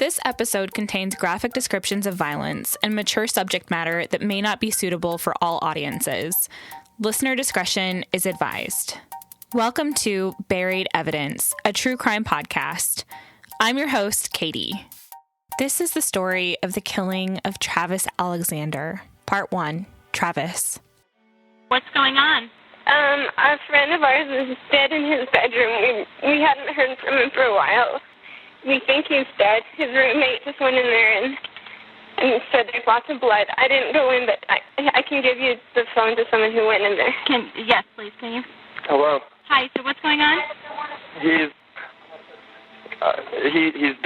This episode contains graphic descriptions of violence and mature subject matter that may not be suitable for all audiences. Listener discretion is advised. Welcome to Buried Evidence, a true crime podcast. I'm your host, Katie. This is the story of the killing of Travis Alexander. Part 1, Travis. What's going on? A friend of ours is dead in his bedroom. We hadn't heard from him for a while. We think he's dead. His roommate just went in there and said there's lots of blood. I didn't go in, but I can give you the phone to someone who went in there. Yes, please, can you? Hello. Hi, so what's going on? He's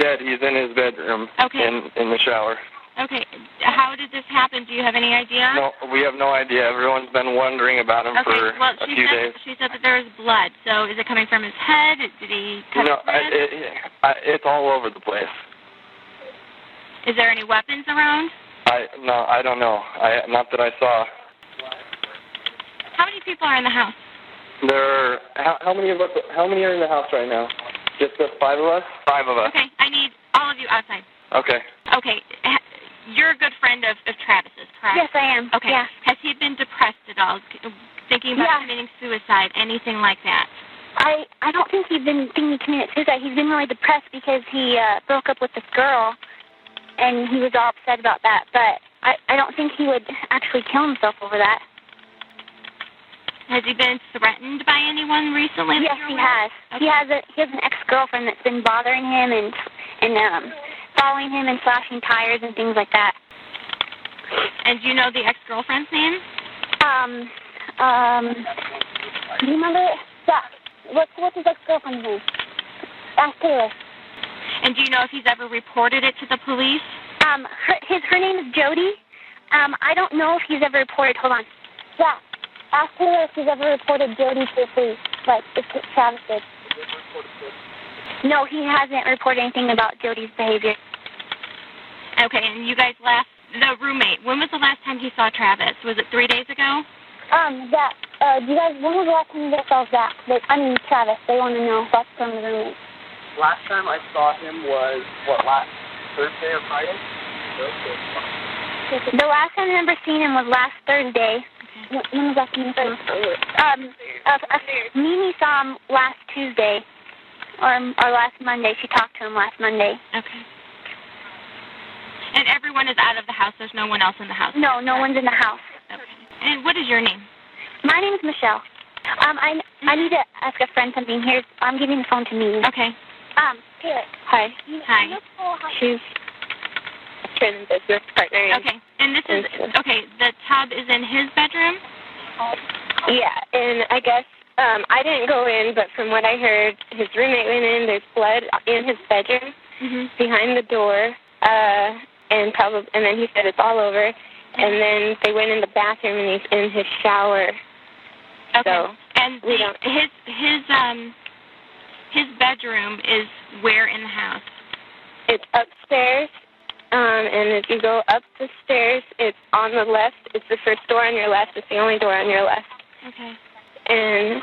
dead. He's in his bedroom. Okay. In the shower. Okay. How did this happen? Do you have any idea? No, we have no idea. Everyone's been wondering about him for a few days. She said that there was blood. So is it coming from his head? Did he cut his head? It's all over the place. Is there any weapons around? I don't know. Not that I saw. How many people are in the house? How many are in the house right now? Just the 5 of us? 5 of us. Okay, I need all of you outside. Okay. Okay. You're a good friend of Travis's, correct? Yes, I am. Okay. Yeah. Has he been depressed at all? Thinking about committing suicide, anything like that? I don't think he's been thinking he committed suicide. He's been really depressed because he broke up with this girl, and he was all upset about that. But I don't think he would actually kill himself over that. Has he been threatened by anyone recently? Yes, he has. Okay. He has an ex-girlfriend that's been bothering him and following him and slashing tires and things like that. And do you know the ex-girlfriend's name? Do you remember? Yeah. What's his ex-girlfriend's name? Ask Taylor. And do you know if he's ever reported it to the police? Her name is Jody. I don't know if he's ever reported. Hold on. Yeah. Ask Taylor if he's ever reported Jody to the police, like if Travis did. No, he hasn't reported anything about Jody's behavior. Okay, and you guys the roommate, when was the last time he saw Travis? Was it 3 days ago? Zach. When was the last time you guys saw Zach? Travis. They want to know about the roommate. Last time I saw him was, last Thursday or Friday? Thursday. The last time I remember seeing him was last Thursday. When was that time? Mimi saw him last Tuesday, or last Monday. She talked to him last Monday. Okay. And everyone is out of the house. There's no one else in the house. No one's in the house. Okay. And what is your name? My name is Michelle. I need to ask a friend something. I'm giving the phone to Mimi. Okay. Taylor. Hi. Hi. She's a business partner. Okay. And this is, the tub is in his bedroom? Yeah, and I guess, I didn't go in, but from what I heard, his roommate went in, there's blood in his bedroom, behind the door, and then he said it's all over, and then they went in the bathroom and he's in his shower. Okay. So, and his bedroom is where in the house? It's upstairs. And as you go up the stairs, it's on the left. It's the first door on your left. It's the only door on your left. Okay. And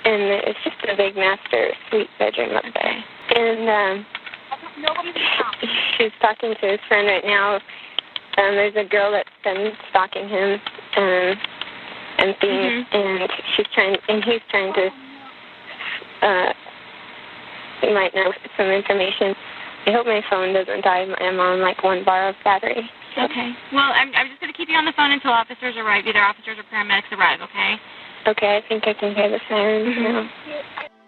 it's just a big master suite bedroom up there. And she's talking to his friend right now. There's a girl that's been stalking him and things, and he's trying to. You might know some information. I hope my phone doesn't die. I'm on one bar of battery. So. Okay. Well, I'm just going to keep you on the phone until officers arrive. Either officers or paramedics arrive, okay? Okay, I think I can hear the sirens now.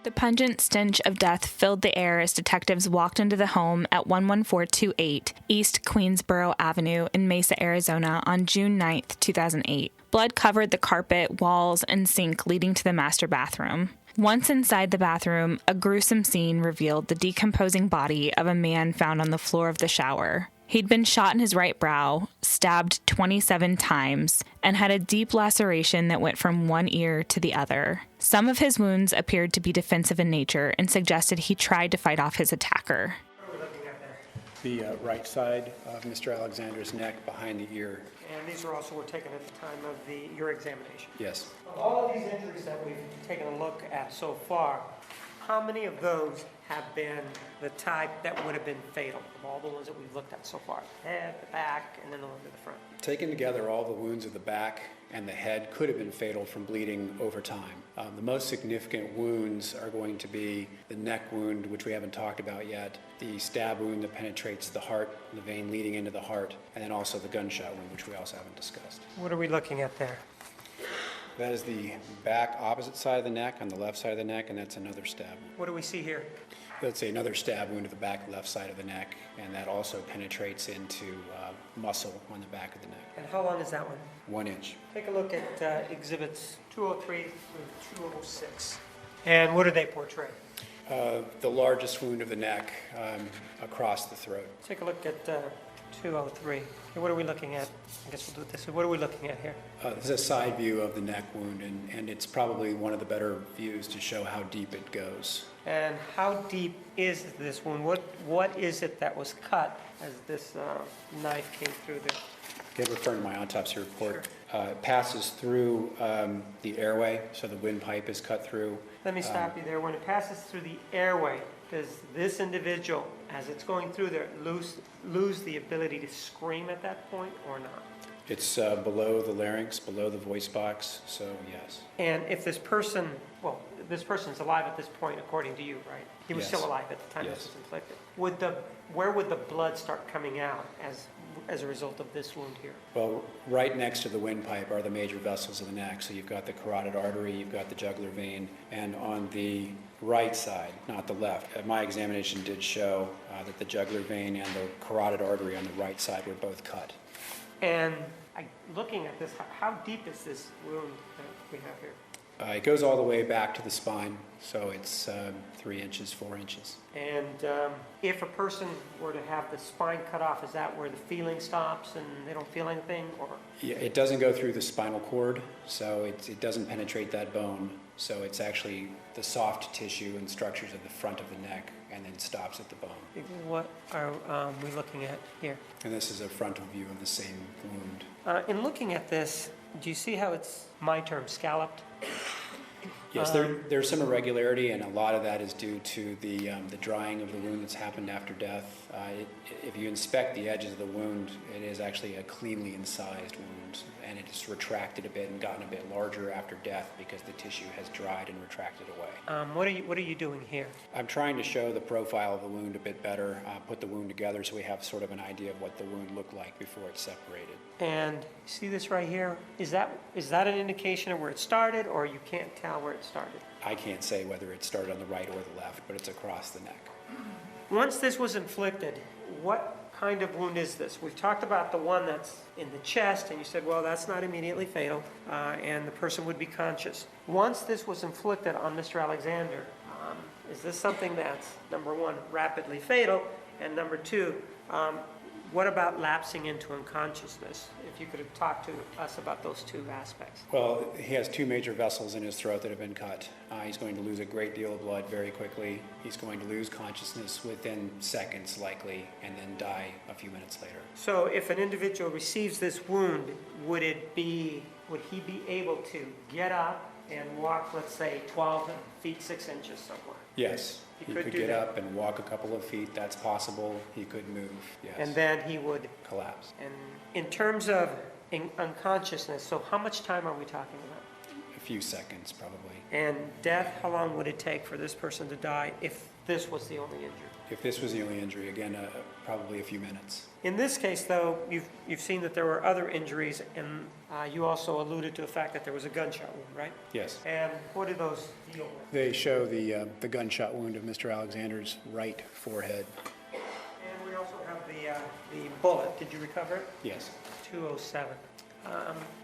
The pungent stench of death filled the air as detectives walked into the home at 11428 East Queensboro Avenue in Mesa, Arizona on June 9th, 2008. Blood covered the carpet, walls, and sink leading to the master bathroom. Once inside the bathroom, a gruesome scene revealed the decomposing body of a man found on the floor of the shower. He'd been shot in his right brow, stabbed 27 times, and had a deep laceration that went from one ear to the other. Some of his wounds appeared to be defensive in nature and suggested he tried to fight off his attacker. The right side of Mr. Alexander's neck, behind the ear. And these were taken at the time of your examination? Yes. Of all of these injuries that we've taken a look at so far, How many of those have been the type that would have been fatal of all the ones that we've looked at so far? The head, the back, and then the one to the front. Taken together, all the wounds of the back and the head could have been fatal from bleeding over time. The most significant wounds are going to be the neck wound, which we haven't talked about yet, the stab wound that penetrates the heart, the vein leading into the heart, and then also the gunshot wound, which we also haven't discussed. What are we looking at there? That is the back opposite side of the neck, on the left side of the neck, and that's another stab wound. What do we see here? That's another stab wound to the back left side of the neck, and that also penetrates into muscle on the back of the neck. And how long is that one? 1 inch. Take a look at exhibits 203 through 206. And what do they portray? The largest wound of the neck across the throat. Take a look at 203. Okay, what are we looking at? I guess we'll do it this way. What are we looking at here? This is a side view of the neck wound, and it's probably one of the better views to show how deep it goes. And how deep is this wound? What is it that was cut as this knife came through there? Again, referring to my autopsy report, it passes through the airway, so the windpipe is cut through. Let me stop you there. When it passes through the airway, does this individual, as it's going through there, lose the ability to scream at that point or not? It's below the larynx, below the voice box, so yes. And if this person, well, this person's alive at this point, according to you, right? He was Yes. still alive at the time Yes. this was inflicted. Where would the blood start coming out as a result of this wound here? Well, right next to the windpipe are the major vessels of the neck. So you've got the carotid artery, you've got the jugular vein, and on the right side, not the left. My examination did show that the jugular vein and the carotid artery on the right side were both cut. And looking at this, how deep is this wound that we have here? It goes all the way back to the spine, so it's 3 inches, 4 inches. And if a person were to have the spine cut off, is that where the feeling stops and they don't feel anything? Or Yeah, it doesn't go through the spinal cord, so it doesn't penetrate that bone. So it's actually the soft tissue and structures of the front of the neck, and then stops at the bone. what are we looking at here? And this is a frontal view of the same wound. In looking at this, do you see how it's, my term, scalloped? Yes, there's some irregularity, and a lot of that is due to the drying of the wound that's happened after death. If you inspect the edges of the wound, it is actually a cleanly incised wound, and it's retracted a bit and gotten a bit larger after death because the tissue has dried and retracted away. What are you doing here? I'm trying to show the profile of the wound a bit better, put the wound together so we have sort of an idea of what the wound looked like before it's separated. And see this right here? Is that an indication of where it started, or you can't tell where it started? I can't say whether it started on the right or the left, but it's across the neck. Once this was inflicted, what kind of wound is this? We've talked about the one that's in the chest, and you said, well, that's not immediately fatal, and the person would be conscious. Once this was inflicted on Mr. Alexander, is this something that's, number one, rapidly fatal, and number two, what about lapsing into unconsciousness? If you could have talked to us about those two aspects. Well, he has 2 major vessels in his throat that have been cut. He's going to lose a great deal of blood very quickly. He's going to lose consciousness within seconds, likely, and then die a few minutes later. So if an individual receives this wound, would he be able to get up and walk, let's say, 12 feet 6 inches somewhere? Yes, He he could could do get that. up and walk a couple of feet. That's possible. He could move, yes. And then he would, Collapse. and in terms of unconsciousness, so how much time are we talking about? A few seconds, probably. And death, how long would it take for this person to die if this was the only injury? If this was the only injury, again, probably a few minutes. In this case, though, you've seen that there were other injuries, and you also alluded to the fact that there was a gunshot wound, right? Yes. And what do those deal with? They show the gunshot wound of Mr. Alexander's right forehead. And we also have the bullet. Did you recover it? Yes. 207.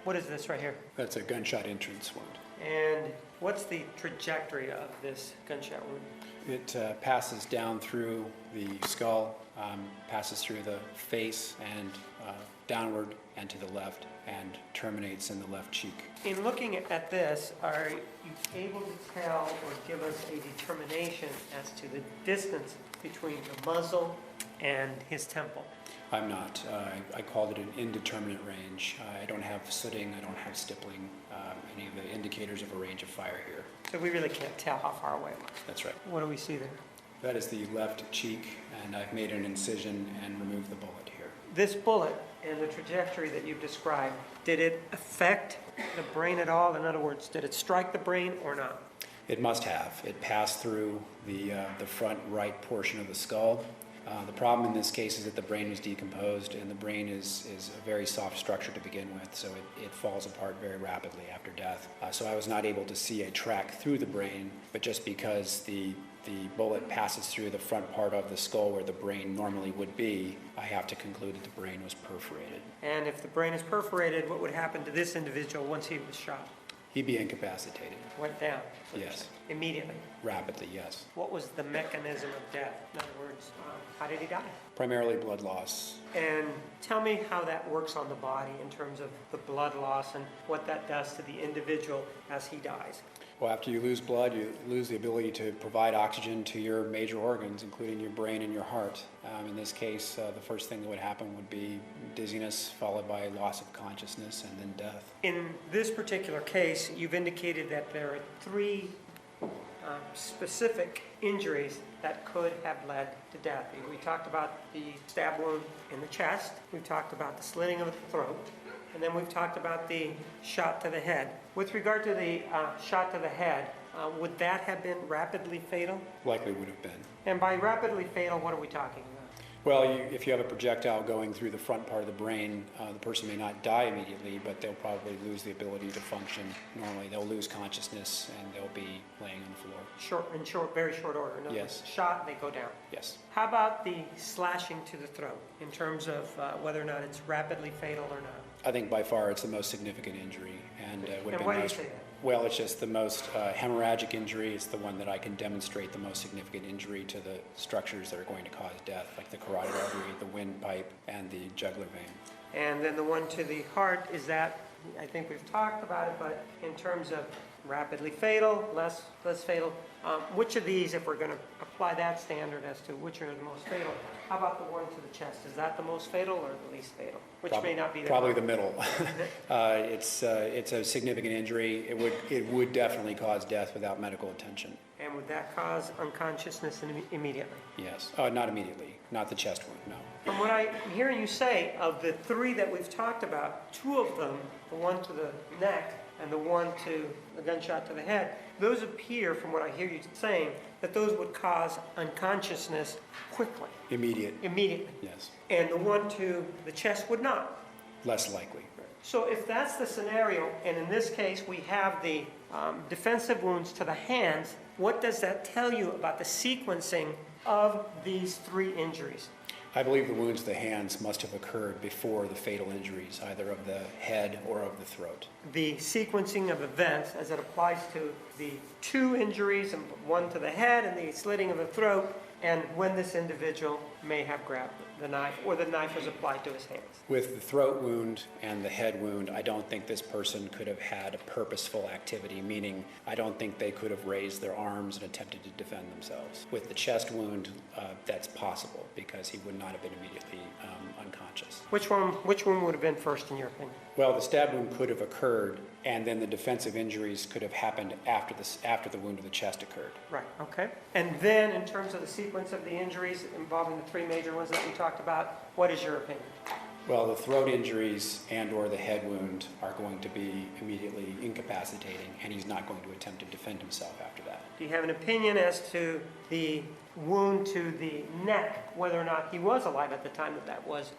What is this right here? That's a gunshot entrance wound. And what's the trajectory of this gunshot wound? It passes down through the skull, passes through the face and downward and to the left, and terminates in the left cheek. In looking at this, are you able to tell or give us a determination as to the distance between the muzzle and his temple? I'm not. I called it an indeterminate range. I don't have sooting, I don't have stippling. Any of the indicators of a range of fire here. So we really can't tell how far away it was. That's right. What do we see there? That is the left cheek, and I've made an incision and removed the bullet here. This bullet and the trajectory that you've described, did it affect the brain at all? In other words, did it strike the brain or not? It must have. It passed through the front right portion of the skull. The problem in this case is that the brain was decomposed, and the brain is a very soft structure to begin with, so it falls apart very rapidly after death. So I was not able to see a track through the brain, but just because the bullet passes through the front part of the skull where the brain normally would be, I have to conclude that the brain was perforated. And if the brain is perforated, what would happen to this individual once he was shot? He'd be incapacitated. Went down? Yes. Immediately? Rapidly, yes. What was the mechanism of death? In other words, how did he die? Primarily blood loss. And tell me how that works on the body in terms of the blood loss and what that does to the individual as he dies. Well, after you lose blood, you lose the ability to provide oxygen to your major organs, including your brain and your heart. In this case, the first thing that would happen would be dizziness, followed by loss of consciousness, and then death. In this particular case, you've indicated that there are three specific injuries that could have led to death. We talked about the stab wound in the chest, we've talked about the slitting of the throat, and then we've talked about the shot to the head. With regard to the shot to the head, would that have been rapidly fatal? Likely would have been. And by rapidly fatal, what are we talking about? Well, if you have a projectile going through the front part of the brain, the person may not die immediately, but they'll probably lose the ability to function normally. They'll lose consciousness, and they'll be laying on the floor. Very short order. In other Yes. words, shot, they go down. Yes. How about the slashing to the throat in terms of whether or not it's rapidly fatal or not? I think by far it's the most significant injury, and would have And why been do you most. say that? Well, it's just the most hemorrhagic injury. It's the one that I can demonstrate the most significant injury to the structures that are going to cause death, like the carotid artery, the windpipe, and the jugular vein. And then the one to the heart, is that, I think we've talked about it, but in terms of rapidly fatal, less fatal, which of these, if we're going to apply that standard as to which are the most fatal, how about the one to the chest? Is that the most fatal or the least fatal? Which may not be the Probably the middle. It's a significant injury. It would definitely cause death without medical attention. And would that cause unconsciousness immediately? Yes. Not immediately. Not the chest wound, no. From what I'm hearing you say, of the three that we've talked about, two of them, the one to the neck and the one to the gunshot to the head, those appear, from what I hear you saying, that those would cause unconsciousness quickly, immediately. Yes. And the one to the chest would not. Less likely. So if that's the scenario, and in this case we have the defensive wounds to the hands, what does that tell you about the sequencing of these three injuries? I believe the wounds to the hands must have occurred before the fatal injuries, either of the head or of the throat. The sequencing of events as it applies to the two injuries, and one to the head and the slitting of the throat, and when this individual may have grabbed the knife or the knife was applied to his hands. With the throat wound and the head wound, I don't think this person could have had a purposeful activity, meaning I don't think they could have raised their arms and attempted to defend themselves. With the chest wound, that's possible because he would not have been immediately unconscious. Which one would have been first in your opinion? Well, the stab wound could have occurred, and then the defensive injuries could have happened after the wound to the chest occurred. Right, okay. And then in terms of the sequence of the injuries involving the three major ones that we talked about, what is your opinion? Well, the throat injuries and or the head wound are going to be immediately incapacitating, and he's not going to attempt to defend himself after that. Do you have an opinion as to the wound to the neck, whether or not he was alive at the time that was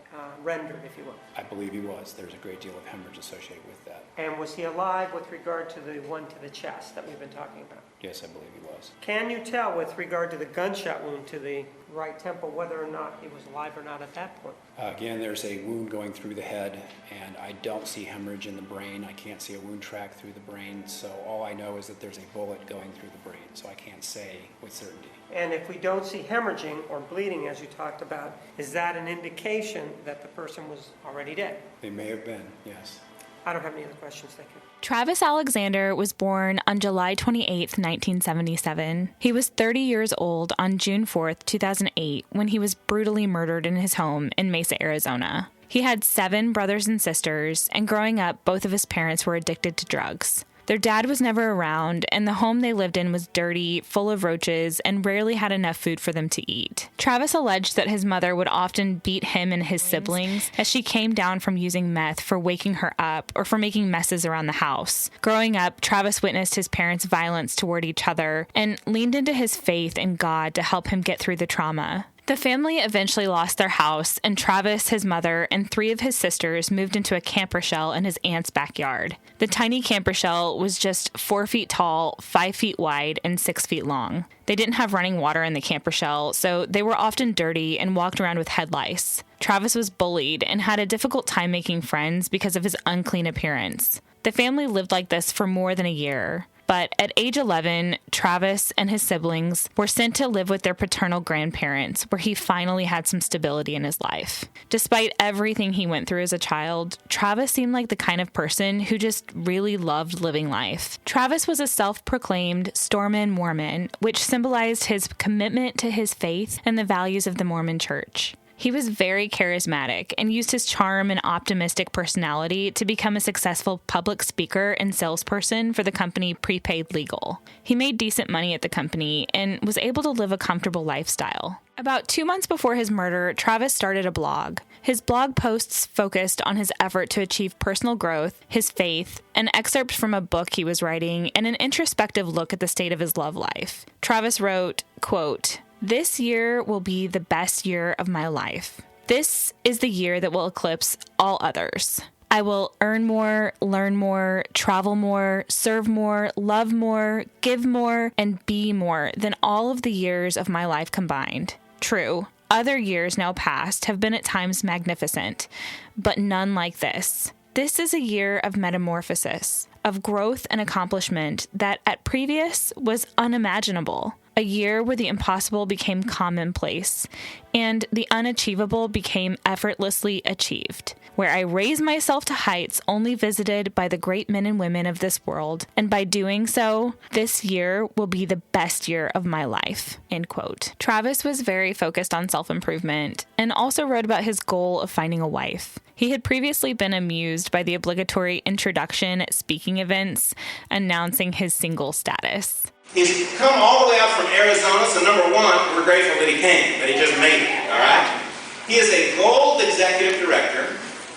rendered, if you will? I believe he was. There's a great deal of hemorrhage associated with that. And was he alive with regard to the one to the chest that we've been talking about? Yes, I believe he was. Can you tell with regard to the gunshot wound to the right temple whether or not he was alive or not at that point? Again, there's a wound going through the head, and I don't see hemorrhage in the brain. I can't see a wound track through the brain, so all I know is that there's a bullet going through the brain, so I can't say with certainty. And if we don't see hemorrhaging or bleeding, as you talked about, is that an indication that the person was already dead? They may have been, yes. I don't have any other questions, thank you. Travis Alexander was born on July 28, 1977. He was 30 years old on June 4, 2008, when he was brutally murdered in his home in Mesa, Arizona. He had 7 brothers and sisters, and growing up, both of his parents were addicted to drugs. Their dad was never around, and the home they lived in was dirty, full of roaches, and rarely had enough food for them to eat. Travis alleged that his mother would often beat him and his siblings as she came down from using meth for waking her up or for making messes around the house. Growing up, Travis witnessed his parents' violence toward each other and leaned into his faith in God to help him get through the trauma. The family eventually lost their house, and Travis, his mother, and 3 of his sisters moved into a camper shell in his aunt's backyard. The tiny camper shell was just 4 feet tall, 5 feet wide, and 6 feet long. They didn't have running water in the camper shell, so they were often dirty and walked around with head lice. Travis was bullied and had a difficult time making friends because of his unclean appearance. The family lived like this for more than a year. But at age 11, Travis and his siblings were sent to live with their paternal grandparents, where he finally had some stability in his life. Despite everything he went through as a child, Travis seemed like the kind of person who just really loved living life. Travis was a self-proclaimed Stormin Mormon, which symbolized his commitment to his faith and the values of the Mormon Church. He was very charismatic and used his charm and optimistic personality to become a successful public speaker and salesperson for the company Prepaid Legal. He made decent money at the company and was able to live a comfortable lifestyle. About 2 months before his murder, Travis started a blog. His blog posts focused on his effort to achieve personal growth, his faith, an excerpt from a book he was writing, and an introspective look at the state of his love life. Travis wrote, quote, "This year will be the best year of my life. This is the year that will eclipse all others. I will earn more, learn more, travel more, serve more, love more, give more, and be more than all of the years of my life combined. True, other years now past have been at times magnificent, but none like this. This is a year of metamorphosis, of growth and accomplishment that at previous was unimaginable. A year where the impossible became commonplace, and the unachievable became effortlessly achieved, where I raise myself to heights only visited by the great men and women of this world, and by doing so, this year will be the best year of my life." End quote. Travis was very focused on self-improvement, and also wrote about his goal of finding a wife. He had previously been amused by the obligatory introduction at speaking events, announcing his single status. He's come all the way out from Arizona, so number one, we're grateful that he came, that he just made it, all right? He is a gold executive director,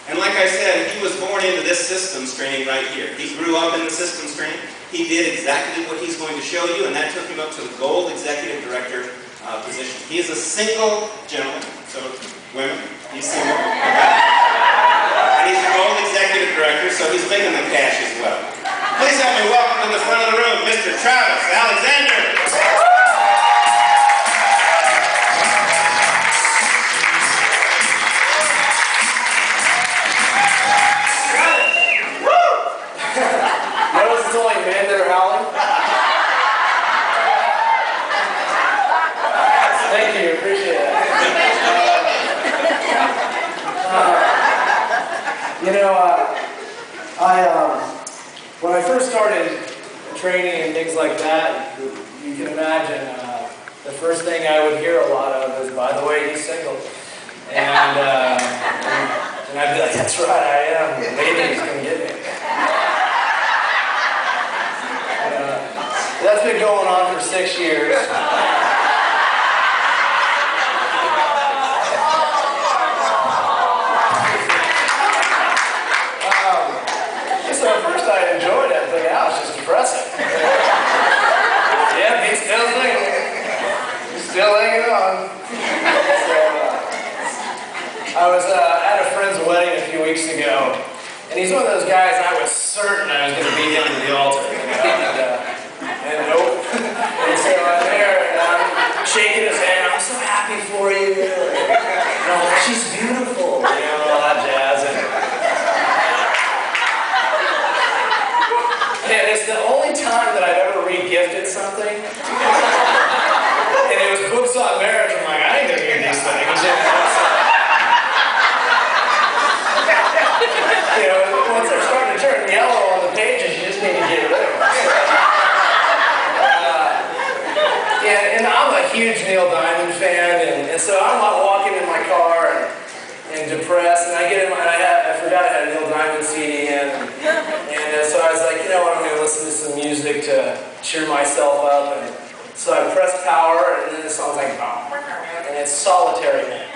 and like I said, he was born into this systems training right here. He grew up in the systems training. He did exactly what he's going to show you, and that took him up to the gold executive director position. He is a single gentleman, so women, he's single, okay? And he's a gold executive director, so he's making the cash as well. Please help me welcome to the front of the room, Mr. Travis Alexander. Notice it's only men that are howling? Thank you, appreciate it. When I first started training and things like that, you can imagine the first thing I would hear a lot of is, "By the way, he's single." And I'd be like, "That's right, I am. Maybe he's going to get me." That's been going on for 6 years. So at first I enjoyed it, but now it's just depressing. Yeah, he's still single. He's still hanging on. So, I was at a friend's wedding a few weeks ago, and he's one of those guys I was certain I was going to beat him to the altar. And nope. And so I'm there, and I'm shaking his hand. "I'm so happy for you." And I'm like, "She's beautiful," all that jazz. And it's the only time that I've ever re-gifted something. And it was books on marriage. I'm like, I ain't gonna get these things. Once they're starting to turn yellow on the pages, you just need to get rid of them. And I'm a huge Neil Diamond fan, and so I'm walking in my car and depressed, and I get in my, I forgot I had a Neil Diamond CD in. And so I was like, you know what, I'm going to listen to some music to cheer myself up. And so I pressed power, and then the song's like, and it's Solitary Man.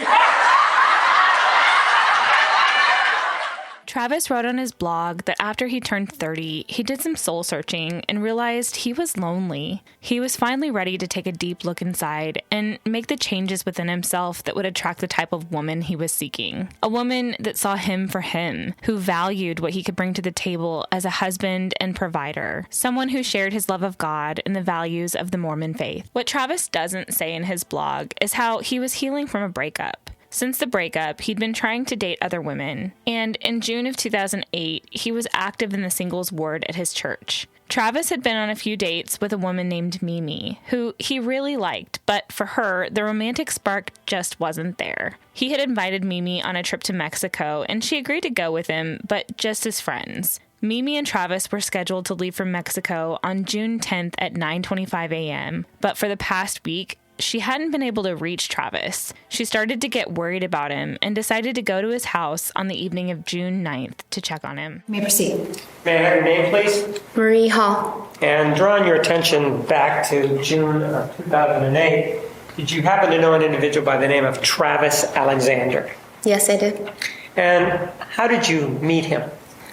Travis wrote on his blog that after he turned 30, he did some soul searching and realized he was lonely. He was finally ready to take a deep look inside and make the changes within himself that would attract the type of woman he was seeking. A woman that saw him for him, who valued what he could bring to the table as a husband and provider. Someone who shared his love of God and the values of the Mormon faith. What Travis doesn't say in his blog is how he was healing from a breakup. Since the breakup, he'd been trying to date other women, and in June of 2008, he was active in the singles ward at his church. Travis had been on a few dates with a woman named Mimi, who he really liked, but for her, the romantic spark just wasn't there. He had invited Mimi on a trip to Mexico, and she agreed to go with him, but just as friends. Mimi and Travis were scheduled to leave for Mexico on June 10th at 9:25 a.m., but for the past week, she hadn't been able to reach Travis. She started to get worried about him and decided to go to his house on the evening of June 9th to check on him. May I proceed? May I have your name, please? Marie Hall. And drawing your attention back to June of 2008, did you happen to know an individual by the name of Travis Alexander? Yes, I did. And how did you meet him?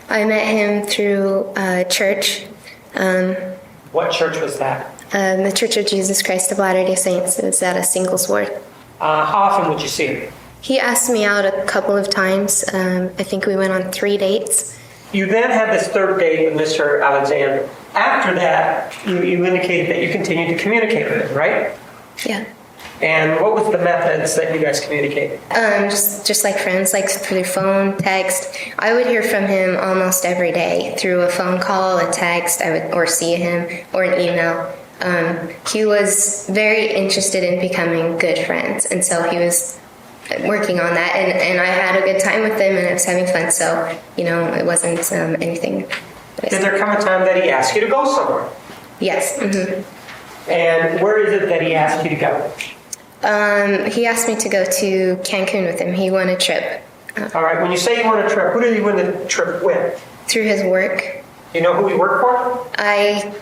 I met him through church. What church was that? The Church of Jesus Christ of Latter-day Saints. It was at a singles ward. How often would you see him? He asked me out a couple of times. I think we went on 3 dates. You then had this third date with Mr. Alexander. After that, you indicated that you continued to communicate with him, right? Yeah. And what was the methods that you guys communicated? Just like friends, like through phone, text. I would hear from him almost every day through a phone call, a text, or see him, or an email. He was very interested in becoming good friends, and so he was working on that, and I had a good time with him, and I was having fun, so, it wasn't anything. Did there come a time that he asked you to go somewhere? Yes. Mm-hmm. And where is it that he asked you to go? He asked me to go to Cancun with him. He won a trip. All right, when you say you won a trip, who did he win the trip with? Through his work. You know who he worked for? I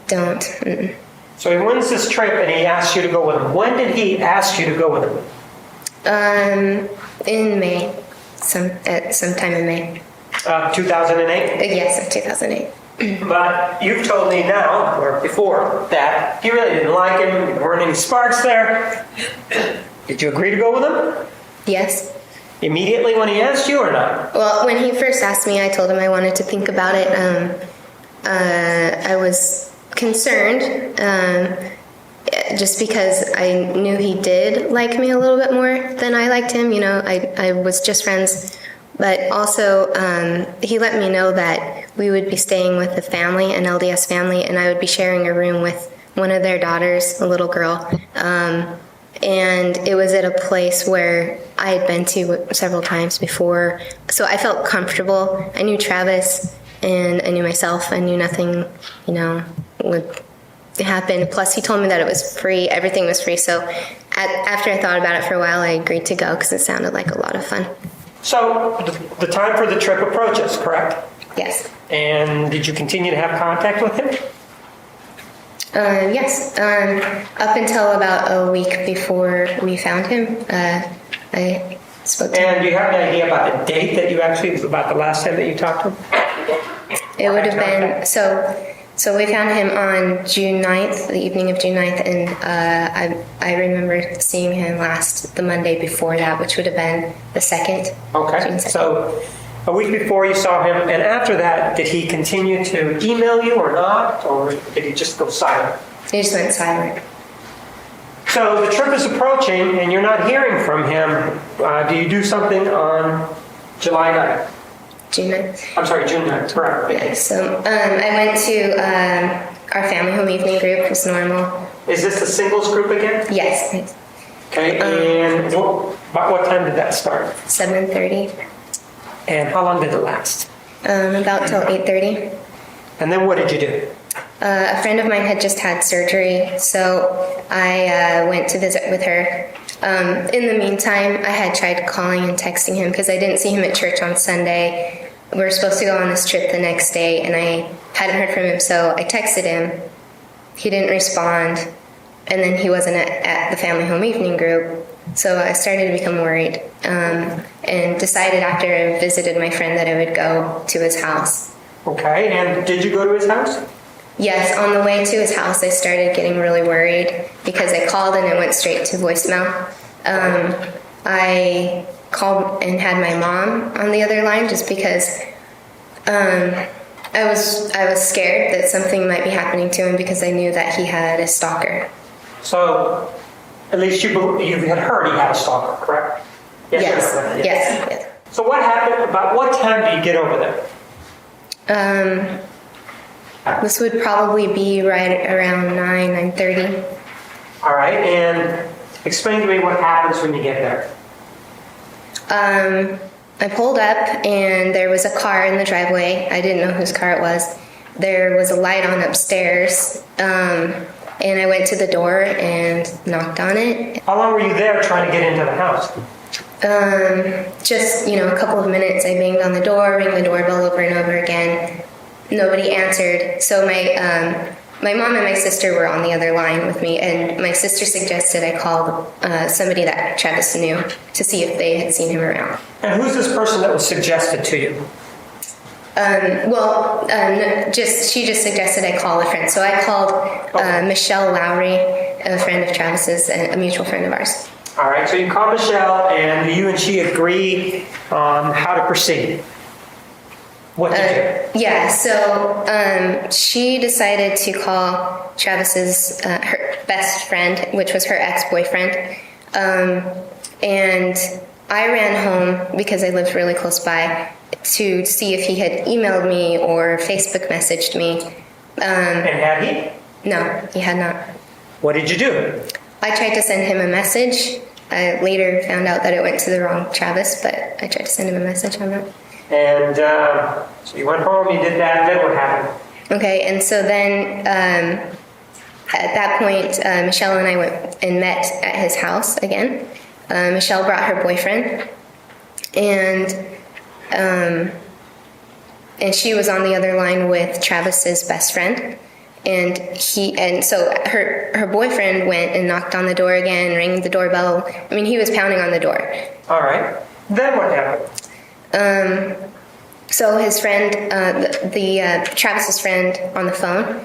don't. Mm-mm. So he wins this trip and he asks you to go with him. When did he ask you to go with him? In May. Sometime in May. 2008? Yes, of 2008. But you've told me now, or before, that you really didn't like him, there weren't any sparks there. Did you agree to go with him? Yes. Immediately when he asked you or not? Well, when he first asked me, I told him I wanted to think about it. I was concerned, just because I knew he did like me a little bit more than I liked him. I was just friends. But also, he let me know that we would be staying with a family, an LDS family, and I would be sharing a room with one of their daughters, a little girl. And it was at a place where I had been to several times before. So I felt comfortable. I knew Travis, and I knew myself. I knew nothing, would happen. Plus, he told me that it was free. Everything was free. So after I thought about it for a while, I agreed to go because it sounded like a lot of fun. So the time for the trip approaches, correct? Yes. And did you continue to have contact with him? Yes. Up until about a week before we found him, I spoke to him. And do you have an idea about the date that about the last time that you talked to him? It would have been, so we found him on June 9th, the evening of June 9th, and I remember seeing him the Monday before that, which would have been the 2nd. Okay, June 2nd. so a week before you saw him, and after that, did he continue to email you or not, or did he just go silent? He just went silent. So the trip is approaching, and you're not hearing from him. Do you do something on July 9th? June 9th. I'm sorry, June 9th, correct. Yeah, so I went to our family home evening group. It was normal. Is this the singles group again? Yes. Okay, and about what time did that start? 7:30. And how long did it last? About till 8:30. And then what did you do? A friend of mine had just had surgery, so I went to visit with her. In the meantime, I had tried calling and texting him because I didn't see him at church on Sunday. we were supposed to go on this trip the next day, and I hadn't heard from him, so I texted him. He didn't respond, and then he wasn't at the family home evening group, so I started to become worried, and decided after I visited my friend that I would go to his house. Okay, and did you go to his house? Yes, on the way to his house, I started getting really worried because I called and it went straight to voicemail. I called and had my mom on the other line just because I was scared that something might be happening to him because I knew that he had a stalker. So, at least you had heard he had a stalker, correct? Yes. So what happened, about what time did you get over there? This would probably be right around 9:30. All right, and explain to me what happens when you get there. I pulled up and there was a car in the driveway. I didn't know whose car it was. There was a light on upstairs, and I went to the door and knocked on it. How long were you there trying to get into the house? Just, a couple of minutes. I banged on the door, rang the doorbell over and over again. Nobody answered. So my mom and my sister were on the other line with me, and my sister suggested I call somebody that Travis knew to see if they had seen him around. And who's this person that was suggested to you? She just suggested I call a friend. So I called Michelle Lowry, a friend of Travis's, a mutual friend of ours. All right, so you call Michelle, and you and she agree on how to proceed. What did you do? Yeah, so she decided to call Travis's her best friend, which was her ex-boyfriend, and I ran home because I lived really close by to see if he had emailed me or Facebook messaged me. And had he? No, he had not. What did you do? I tried to send him a message. I later found out that it went to the wrong Travis, but I tried to send him a message on that. And so you went home, you did that, then what happened? Okay, and so then at that point, Michelle and I went and met at his house again. Michelle brought her boyfriend, and she was on the other line with Travis's best friend. And so her boyfriend went and knocked on the door again, rang the doorbell. I mean, he was pounding on the door. All right. Then what happened? So his friend, Travis's friend on the phone,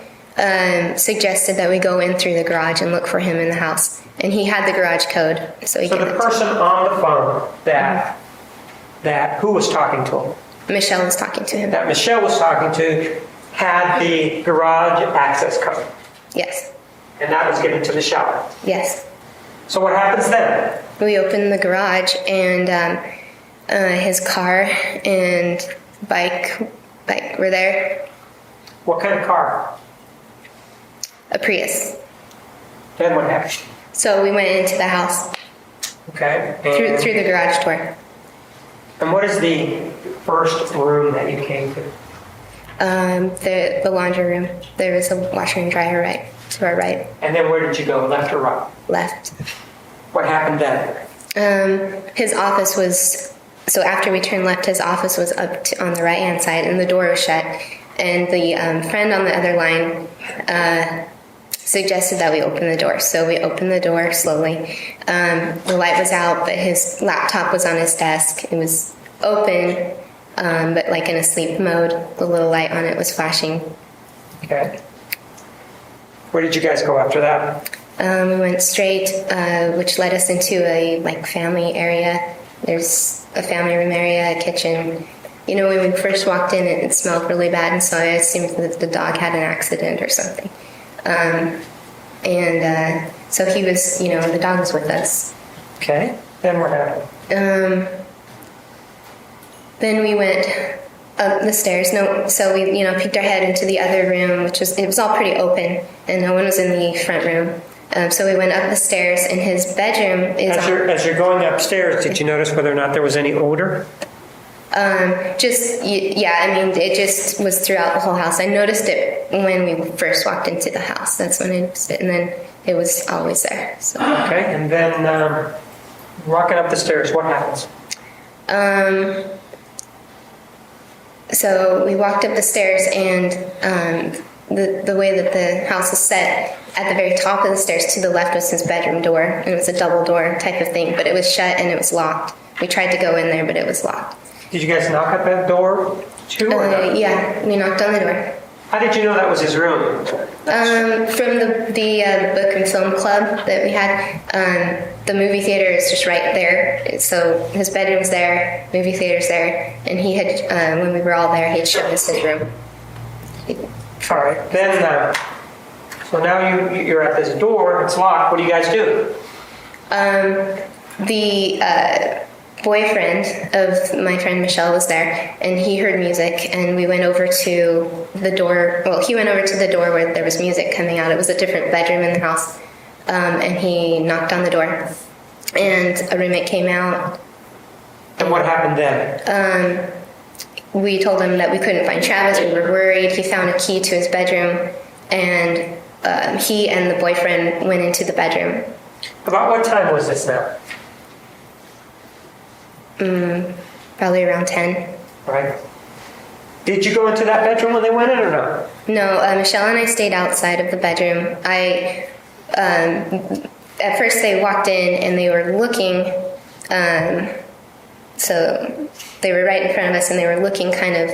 suggested that we go in through the garage and look for him in the house. And he had the garage code, so the person on the phone that who was talking to him? Michelle was talking to him. That Michelle was talking to had the garage access code. Yes. And that was given to Michelle. Yes. So what happens then? We opened the garage, and his car and bike were there. What kind of car? A Prius. Then what happened? So we went into the house. Okay. Through the garage door. And what is the first room that you came to? The laundry room. There was a washer and dryer right to our right. And then where did you go, left or right? Left. What happened then? His office was, so after we turned left, his office was up on the right-hand side, and the door was shut. And the friend on the other line suggested that we open the door. So we opened the door slowly. The light was out, but his laptop was on his desk. It was open, but like in a sleep mode. The little light on it was flashing. Okay. Where did you guys go after that? We went straight, which led us into a family area. There's a family room area, a kitchen. When we first walked in, it smelled really bad, and so I assumed that the dog had an accident or something. So he was, the dog was with us. Okay. Then what happened? Then we went up the stairs. So we, peeked our head into the other room, it was all pretty open, and no one was in the front room. So we went up the stairs, and his bedroom is As you're going upstairs, did you notice whether or not there was any odor? It just was throughout the whole house. I noticed it when we first walked into the house. That's when I noticed it, and then it was always there. So. Okay, and then walking up the stairs, what happens? So we walked up the stairs, and the way that the house is set, at the very top of the stairs to the left was his bedroom door, and it was a double door type of thing, but it was shut and it was locked. We tried to go in there, but it was locked. Did you guys knock at that door too? Yeah, we knocked on the door. How did you know that was his room? From the book and film club that we had, the movie theater is just right there. So his bedroom's there, movie theater's there, and he had, when we were all there, he had shown us his room. All right, then, so now you're at this door, it's locked, what do you guys do? The boyfriend of my friend Michelle was there, and he heard music, and we went over to the door. Well, he went over to the door where there was music coming out. It was a different bedroom in the house, and he knocked on the door, and a roommate came out. And what happened then? We told him that we couldn't find Travis. We were worried. He found a key to his bedroom, and he and the boyfriend went into the bedroom. About what time was this now? Probably around 10. Right. Did you go into that bedroom when they went in or no? No, Michelle and I stayed outside of the bedroom. At first they walked in and they were looking, so they were right in front of us and they were looking kind of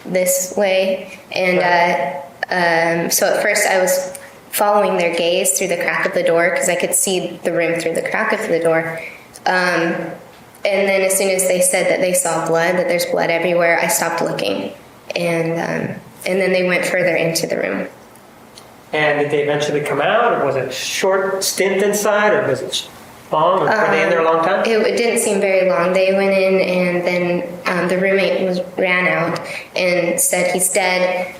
this way. And so at first I was following their gaze through the crack of the door because I could see the room through the crack of the door. And then as soon as they said that they saw blood, that there's blood everywhere, I stopped looking. And then they went further into the room. And did they eventually come out, or was it a short stint inside, or was it long? Or were they in there a long time? It didn't seem very long. They went in, and then the roommate ran out and said, he's dead,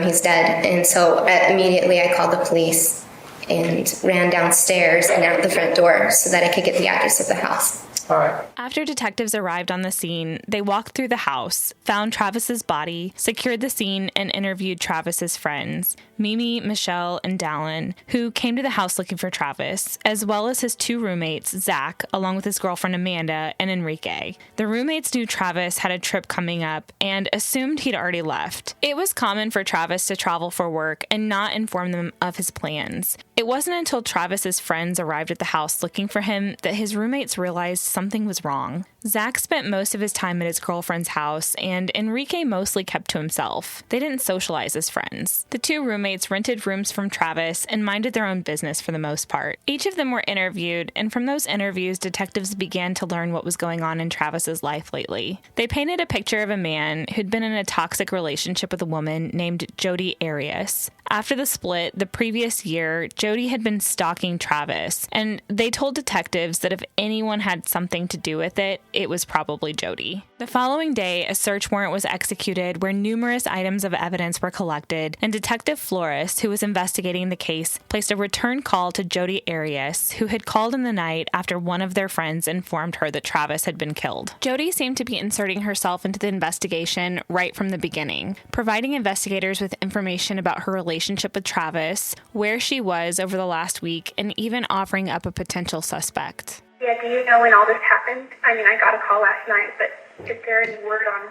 he's dead. And so immediately I called the police and ran downstairs and out the front door so that I could get the address of the house. All right. After detectives arrived on the scene, they walked through the house, found Travis's body, secured the scene, and interviewed Travis's friends, Mimi, Michelle, and Dallin, who came to the house looking for Travis, as well as his two roommates, Zach, along with his girlfriend Amanda, and Enrique. The roommates knew Travis had a trip coming up and assumed he'd already left. It was common for Travis to travel for work and not inform them of his plans. It wasn't until Travis's friends arrived at the house looking for him that his roommates realized something was wrong. Zach spent most of his time at his girlfriend's house, and Enrique mostly kept to himself. They didn't socialize as friends. The two roommates rented rooms from Travis and minded their own business for the most part. Each of them were interviewed, and from those interviews, detectives began to learn what was going on in Travis's life lately. They painted a picture of a man who'd been in a toxic relationship with a woman named Jodi Arias. After the split, the previous year, Jodi had been stalking Travis, and they told detectives that if anyone had something to do with it, it was probably Jodi. The following day, a search warrant was executed where numerous items of evidence were collected, and Detective Flores, who was investigating the case, placed a return call to Jodi Arias, who had called in the night after one of their friends informed her that Travis had been killed. Jodi seemed to be inserting herself into the investigation right from the beginning, providing investigators with information about her relationship with Travis, where she was over the last week, and even offering up a potential suspect. Yeah, do you know when all this happened? I mean, I got a call last night, but is there any word on...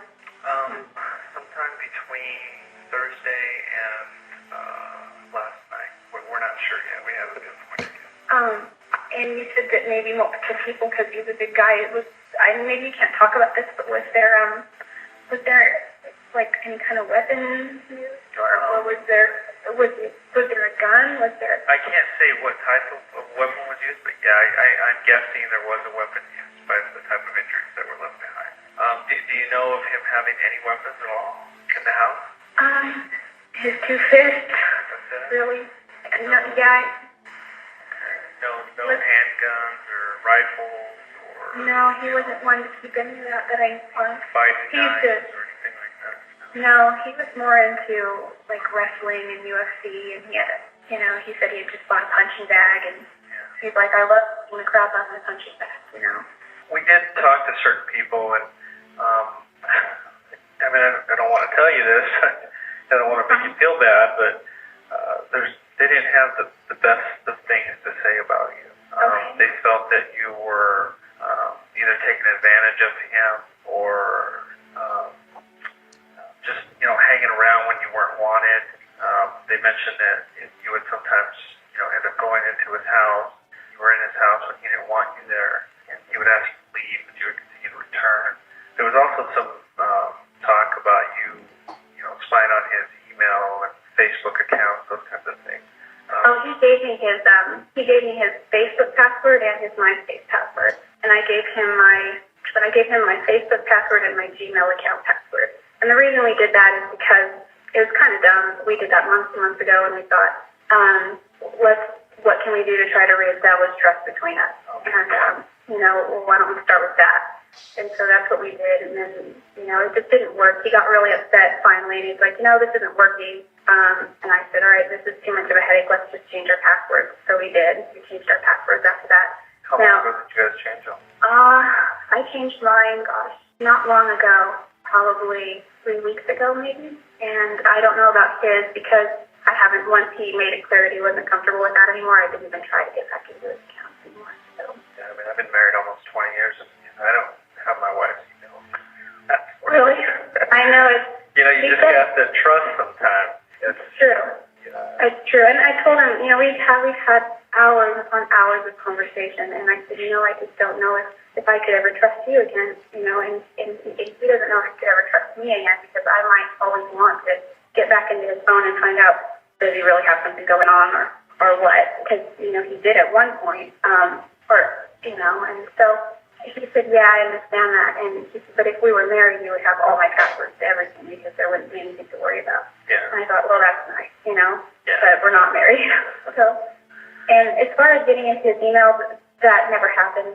Sometime between Thursday and last night. We're not sure yet. We haven't been appointed yet. And you said that maybe multiple people, because he's a big guy. Maybe you can't talk about this, but was there like any kind of weapon used, or was there a gun? Was there? I can't say what type of weapon was used, but yeah, I'm guessing there was a weapon used by the type of injuries that were left behind. Do you know of him having any weapons at all in the house? His two fists. Really? No, yeah. No handguns or rifles or. No, he wasn't one to keep any of that I saw. Fighting knives or anything like that. No, he was more into like wrestling and UFC, and he said he had just bought a punching bag, and he's like, I love beating the crap out of my punching bag, We did talk to certain people, and I mean, I don't want to tell you this, I don't want to make you feel bad, but they didn't have the best of things to say about you. They felt that you were either taking advantage of him or they mentioned that you would sometimes, end up going into his house. You were in his house when he didn't want you there, and he would ask you to leave, but you would continue to return. There was also some talk about you, spying on his email and Facebook accounts, those kinds of things. He gave me his Facebook password and his MySpace password, and I gave him my Facebook password and my Gmail account password. And the reason we did that is because it was kind of dumb. We did that months ago, and we thought, what can we do to try to reestablish trust between us? And why don't we start with that? And so that's what we did, and then, it just didn't work. He got really upset finally, and he's like, this isn't working. And I said, all right, this is too much of a headache. Let's just change our passwords. So we did. We changed our passwords after that. How long ago did you guys change them? I changed mine, not long ago, probably 3 weeks ago maybe. And I don't know about his because I haven't, once he made it clear that he wasn't comfortable with that anymore, I didn't even try to get back into his account anymore. So. Yeah, I've been married almost 20 years, and I don't have my wife's email. Really? I know it's... you just have to trust sometimes. It's true. It's true. And I told him, we've had hours upon hours of conversation, and I said, I just don't know if I could ever trust you again, and he doesn't know if he could ever trust me again, because I might always want to get back into his phone and find out, does he really have something going on or what? Because, he did at one point, and so he said, yeah, I understand that, and he said, but if we were married, you would have all my passwords to everything, because there wouldn't be anything to worry about. Yeah. And I thought, well, that's nice, Yeah. but we're not married. And as far as getting into his emails, that never happened.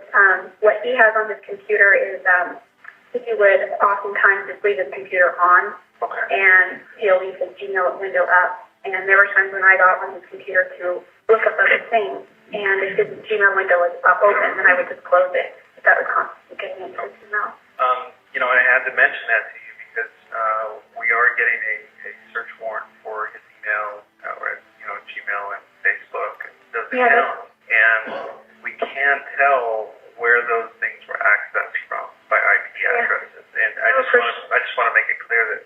What he has on his computer is he would oftentimes just leave his computer on, and he'll leave his Gmail window up. And there were times when I got on his computer to look up other things, and if his Gmail window was up open, then I would just close it. That was constantly getting into his email. I had to mention that to you because we are getting a search warrant for his email, Gmail and Facebook and those accounts. And we can tell where those things were accessed from by IP addresses. And I just want to make it clear that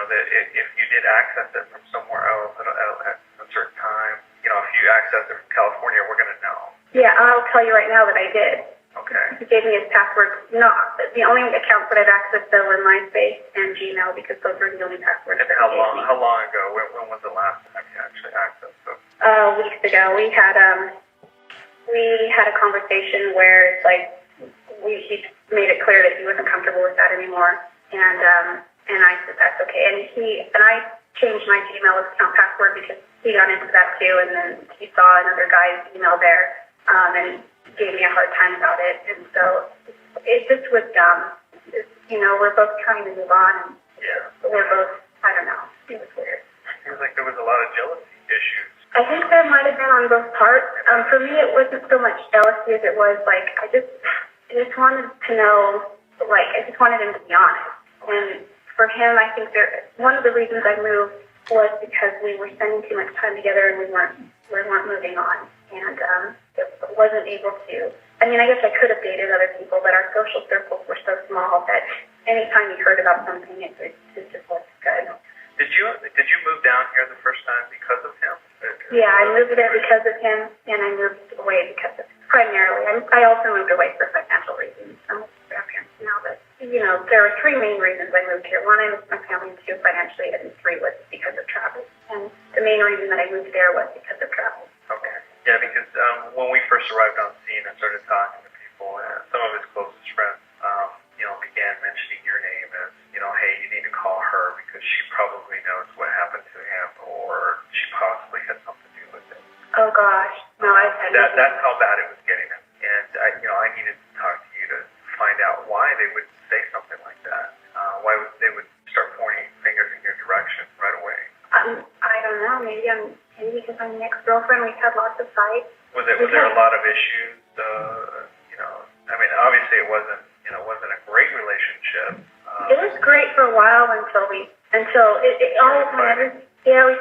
that if you did access it from somewhere else at a certain time, if you access it from California, we're going to know. Yeah, I'll tell you right now that I did. Okay. He gave me his passwords. No, the only accounts that I've accessed though were MySpace and Gmail, because those were the only passwords. And how long ago? When was the last time you actually accessed them? Weeks ago. We had a conversation where it's like he made it clear that he wasn't comfortable with that anymore, and I said that's okay. And I changed my Gmail account password because he got into that too, and then he saw another guy's email there, and gave me a hard time about it, and so it just was dumb. We're both trying to move on, and we're both, I don't know, it was weird. It was like there was a lot of jealousy issues. I think there might have been on both parts. For me, it wasn't so much jealousy as it was like I just wanted to know, I just wanted him to be honest. And for him, I think one of the reasons I moved was because we were spending too much time together and we weren't moving on, and it wasn't able to. I guess I could have dated other people, but our social circles were so small that anytime you heard about something, it just wasn't good. Did you move down here the first time because of him? Yeah, I moved there because of him, and I moved away because of primarily. I also moved away for financial reasons. I'm with my grandparents now, but there were three main reasons I moved here. One, I moved my family, and two, financially, and three was because of travel. And the main reason that I moved there was because of travel. Okay. Yeah, because when we first arrived on scene, I started talking to people, and some of his closest friends, began mentioning your name as, hey, you need to call her because she probably knows what happened to him, or she possibly had something to do with it. Oh gosh, no, I've had that's how bad it was getting him, and I needed to talk to you to find out why they would say something like that. Why they would start pointing fingers in your direction right away. I don't know. Maybe because I'm an ex-girlfriend. We've had lots of fights. Was there a lot of issues? Obviously it wasn't a great relationship. It was great for a while until we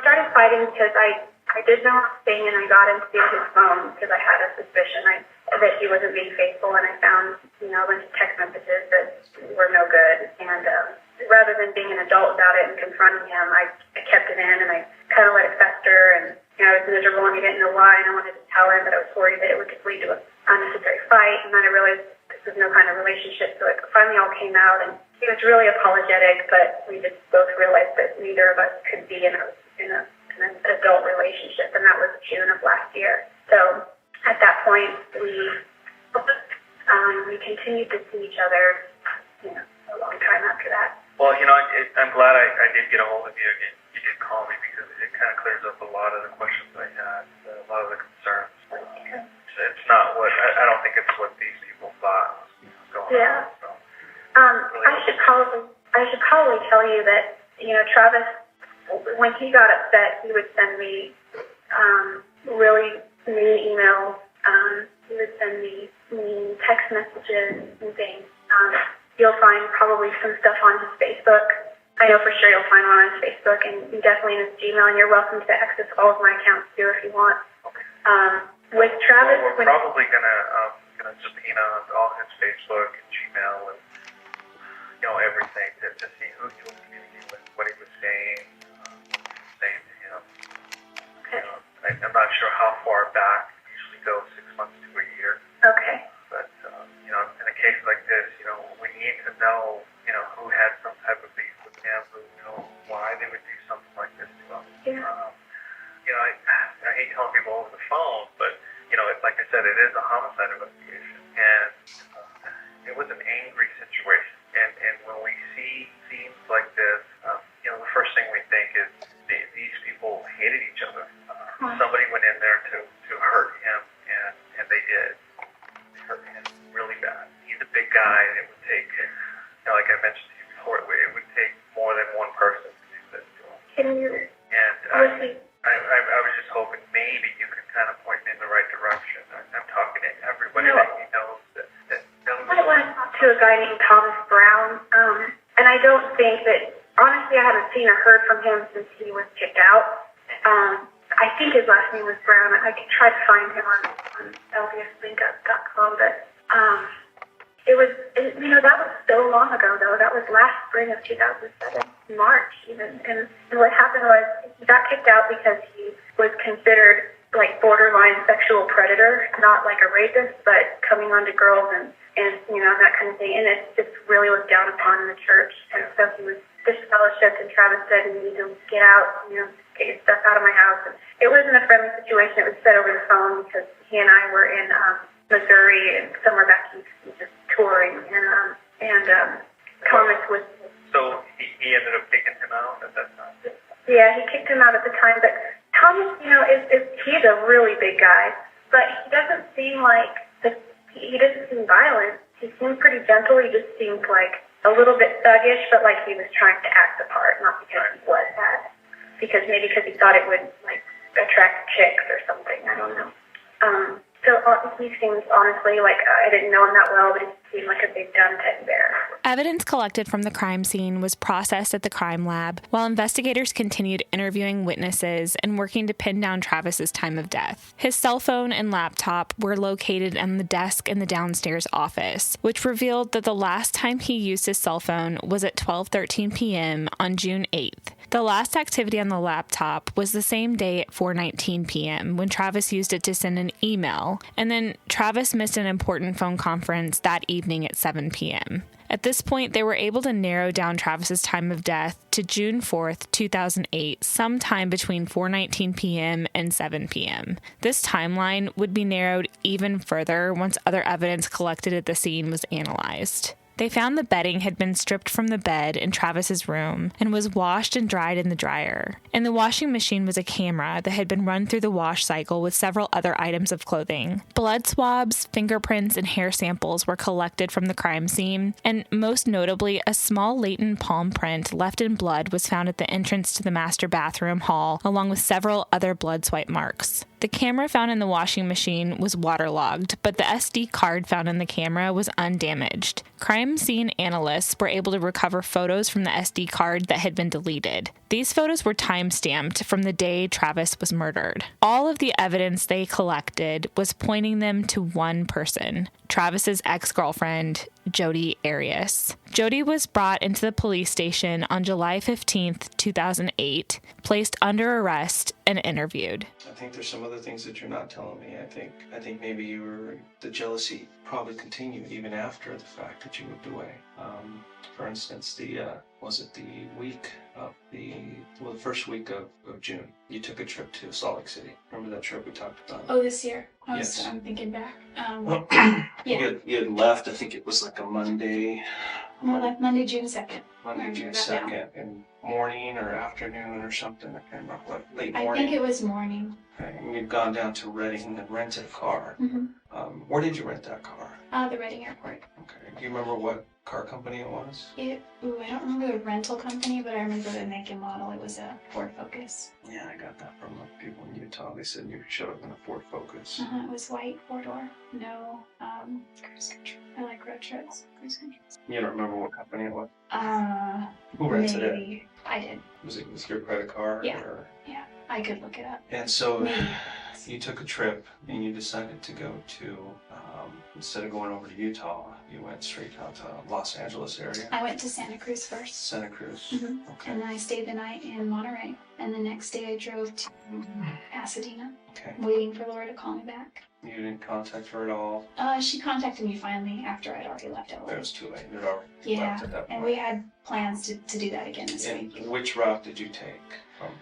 started fighting because I did know thing, and I got into his phone because I had a suspicion that he wasn't being faithful, and I found a bunch of text messages that were no good, and rather than being an adult about it and confronting him, I kept it in and I kind of let it fester, and I was miserable and I didn't know why, and I wanted to tell him, but I was worried that it would just lead to an unnecessary fight, and then I realized this was no kind of relationship, so it finally all came out, and he was really apologetic, but we just both realized that neither of us could be in an adult relationship, and that was June of last year. So at that point, we continued to see each other, a long time after that. Well, I'm glad I did get a hold of you again. You did call me because it kind of clears up a lot of the questions I had, a lot of the concerns. It's not what I don't think it's what these people thought was going on. So, I should probably tell you that Travis, when he got upset, he would send me really mean emails. He would send me mean text messages and things. You'll find probably some stuff on his Facebook. I know for sure you'll find one on his Facebook, and definitely in his Gmail, and you're welcome to access all of my accounts too if you want. With Travis, we're probably gonna subpoena all his Facebook and Gmail and everything to see who he was communicating with, what he was saying to him. Okay. I'm not sure how far back. It usually goes 6 months to a year. Okay. But in a case like this, we need to know who had some type of beef with him, why they would do something like this to him. Yeah. I hate telling people over the phone, but like I said, it is a homicide investigation, and it was an angry situation. And when we see scenes like this, the first thing we think is these people hated each other. Somebody went in there to hurt him, and they did. They hurt him really bad. He's a big guy, and it would take, like I mentioned to you before, it would take more than one person to do this to him. And I was just hoping maybe you could kind of point me in the right direction. I'm talking to everybody that he knows that knows. I went to a guy named Thomas Brown, and I don't think that, honestly, I haven't seen or heard from him since he was kicked out. I think his last name was Brown. I could try to find him on ldslinkup.com, but that was so long ago, though. That was last spring of 2007, March even. And what happened was he got kicked out because he was considered like borderline sexual predator, not like a rapist, but coming on to girls and that kind of thing. And it just really was down upon in the church. And so he was disfellowshipped, and Travis said, "You need to get out, get your stuff out of my house." And it wasn't a friendly situation. It was said over the phone because he and I were in Missouri and somewhere back east, just touring, and Thomas was. So he ended up kicking him out at that time. Yeah, he kicked him out at the time. But Thomas, he's a really big guy, but he doesn't seem he doesn't seem violent. He seemed pretty gentle. He just seemed like a little bit thuggish, but like he was trying to act the part, not because he was that. Because he thought it would attract chicks or something. I don't know. So he seems, honestly, like I didn't know him that well, but he seemed like a big dumb teddy bear. Evidence collected from the crime scene was processed at the crime lab, while investigators continued interviewing witnesses and working to pin down Travis's time of death. His cell phone and laptop were located on the desk in the downstairs office, which revealed that the last time he used his cell phone was at 12:13 p.m. on June 8th. The last activity on the laptop was the same day at 4:19 p.m. when Travis used it to send an email, and then Travis missed an important phone conference that evening at 7 p.m. At this point, they were able to narrow down Travis's time of death to June 4th, 2008, sometime between 4:19 p.m. and 7 p.m. This timeline would be narrowed even further once other evidence collected at the scene was analyzed. They found the bedding had been stripped from the bed in Travis's room and was washed and dried in the dryer. In the washing machine was a camera that had been run through the wash cycle with several other items of clothing. Blood swabs, fingerprints, and hair samples were collected from the crime scene, and most notably, a small latent palm print left in blood was found at the entrance to the master bathroom hall, along with several other blood swipe marks. The camera found in the washing machine was waterlogged, but the SD card found in the camera was undamaged. Crime scene analysts were able to recover photos from the SD card that had been deleted. These photos were time-stamped from the day Travis was murdered. All of the evidence they collected was pointing them to one person, Travis's ex-girlfriend, Jodi Arias. Jodi was brought into the police station on July 15th, 2008, placed under arrest, and interviewed. I think there's some other things that you're not telling me. I think maybe the jealousy probably continued even after the fact that you moved away. For instance, was it the first week of June, you took a trip to Salt Lake City. Remember that trip we talked about? Oh, this year? Yes. I'm thinking back. You had left, I think it was like a Monday. I left Monday, June 2nd. Monday, June 2nd, in morning or afternoon or something. I can't remember what, late morning. I think it was morning. Okay. And you'd gone down to Redding and rented a car. Mm-hmm. Where did you rent that car? The Redding Airport. Okay. Do you remember what car company it was? I don't remember the rental company, but I remember the make and model. It was a Ford Focus. Yeah, I got that from people in Utah. They said you showed up in a Ford Focus. It was white, 4-door. No, cruise country. I like road trips. Cruise country. You don't remember what company it was? Who Who rented it? maybe. I did. Was it with your credit card? Yeah. Or? Yeah, I could look it up. And so Maybe. you took a trip and you decided to go to, instead of going over to Utah, you went straight out to Los Angeles area. I went to Santa Cruz first. Santa Cruz. Mm-hmm. Okay. And then I stayed the night in Monterey. And the next day I drove to Pasadena, Okay. waiting for Laura to call me back. You didn't contact her at all? She contacted me finally after I'd already left LA. It was too late. You'd already Yeah, left at that point. and we had plans to do that again this And week. which route did you take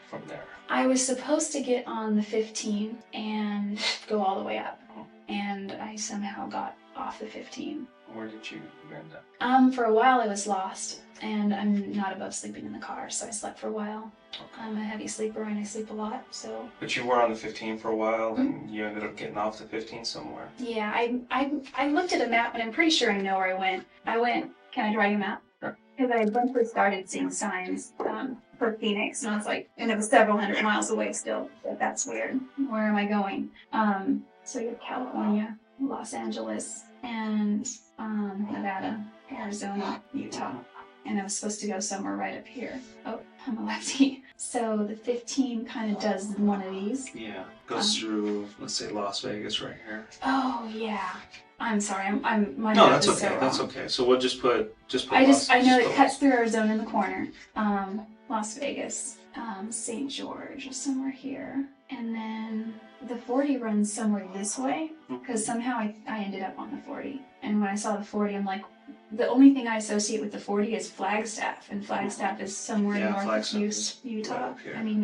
from there? I was supposed to get on the 15 and go all the way up. And I somehow got off the 15. Where did you end up? For a while I was lost, and I'm not above sleeping in the car, so I slept for a while. I'm a heavy sleeper and I sleep a lot, so. But you were on the 15 for a while, and you ended up getting off the 15 somewhere. Yeah, I looked at a map, and I'm pretty sure I know where I went. Can I draw you a map? Sure. Because I eventually started seeing signs for Phoenix, and I was like, and it was several hundred miles away still. But that's weird. Where am I going? So you have California, Los Angeles, and Nevada, Arizona, Utah. And I was supposed to go somewhere right up here. Oh, I'm a lefty. So the 15 kind of does one of these. Yeah, goes through, let's say, Las Vegas right here. Oh yeah. I'm sorry. My No, math that's is okay. so That's wrong. okay. So we'll just put. I know it cuts through Arizona in the corner. Las Vegas, St. George, somewhere here, and then the 40 runs somewhere this way. Because somehow I ended up on the 40, and when I saw the 40, I'm like, the only thing I associate with the 40 is Flagstaff, and Flagstaff is somewhere north of Utah. Right I mean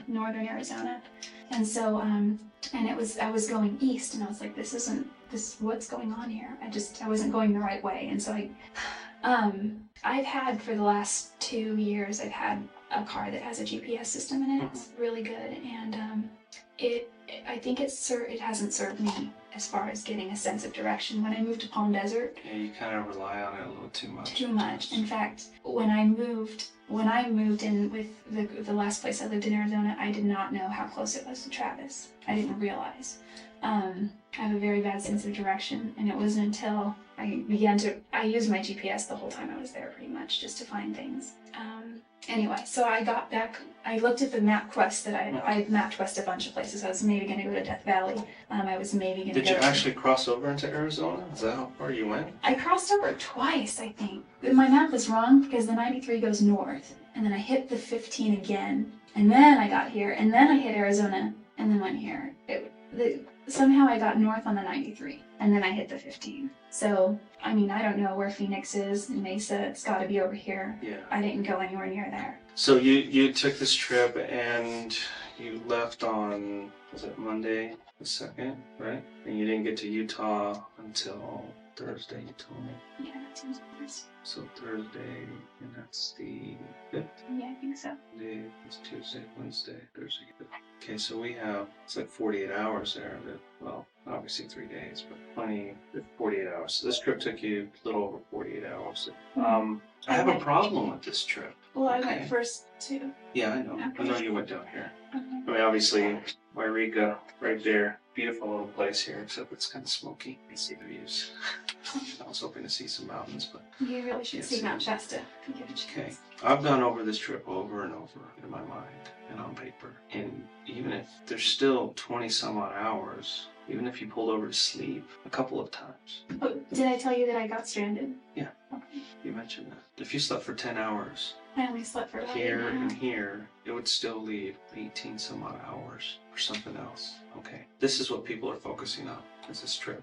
northern Arizona, and so and I was going east, and I was like, what's going on here? I wasn't going the right way, and so I've had for the last 2 years, I've had a car that has a GPS system in it. It's really good, and I think it hasn't served me as far as getting a sense of direction. When I moved to Palm Desert, Yeah, you kind of rely on it a little too much. too much. In fact, when I moved in with the last place I lived in Arizona, I did not know how close it was to Travis. I didn't realize. I have a very bad sense of direction, and it wasn't until I used my GPS the whole time I was there, pretty much, just to find things. Anyway, so I got back. I looked at the MapQuest that I MapQuest a bunch of places. I was maybe going to go to Death Valley. I was maybe going to go. Did you actually cross over into Arizona? Is that how far you went? I crossed over twice, I think. My map was wrong because the 93 goes north, and then I hit the 15 again, and then I got here, and then I hit Arizona, and then went here. Somehow I got north on the 93, and then I hit the 15. So, I mean, I don't know where Phoenix is, Mesa. It's got to be over here. Yeah. I didn't go anywhere near there. So you took this trip and you left on, was it Monday the 2nd, right? And you didn't get to Utah until Thursday, you told me. Yeah, that seems nice. So Thursday, and that's the 5th? Yeah, I think so. Monday, it's Tuesday, Wednesday, Thursday. Okay, so we have, it's like 48 hours there. Well, obviously 3 days, but 48 hours. So this trip took you a little over 48 hours. I have a problem with this trip. Well, I went first, too. Yeah, I know. Okay. I know you went down here. Mhm. I mean, obviously, Wairika, right there. Beautiful little place here, except it's kind of smoky. You can see the views. I was hoping to see some mountains, but... You really should Yes. see Mount Shasta if you get a chance. Okay. I've gone over this trip over and over in my mind and on paper. And even if there's still 20 some odd hours Even if you pulled over to sleep a couple of times. Oh, did I tell you that I got stranded? Yeah. Okay. You mentioned that. If you slept for 10 hours, I only slept for about here 8 and hours. here, it would still leave 18 some odd hours for something else. Okay. This is what people are focusing on, is this trip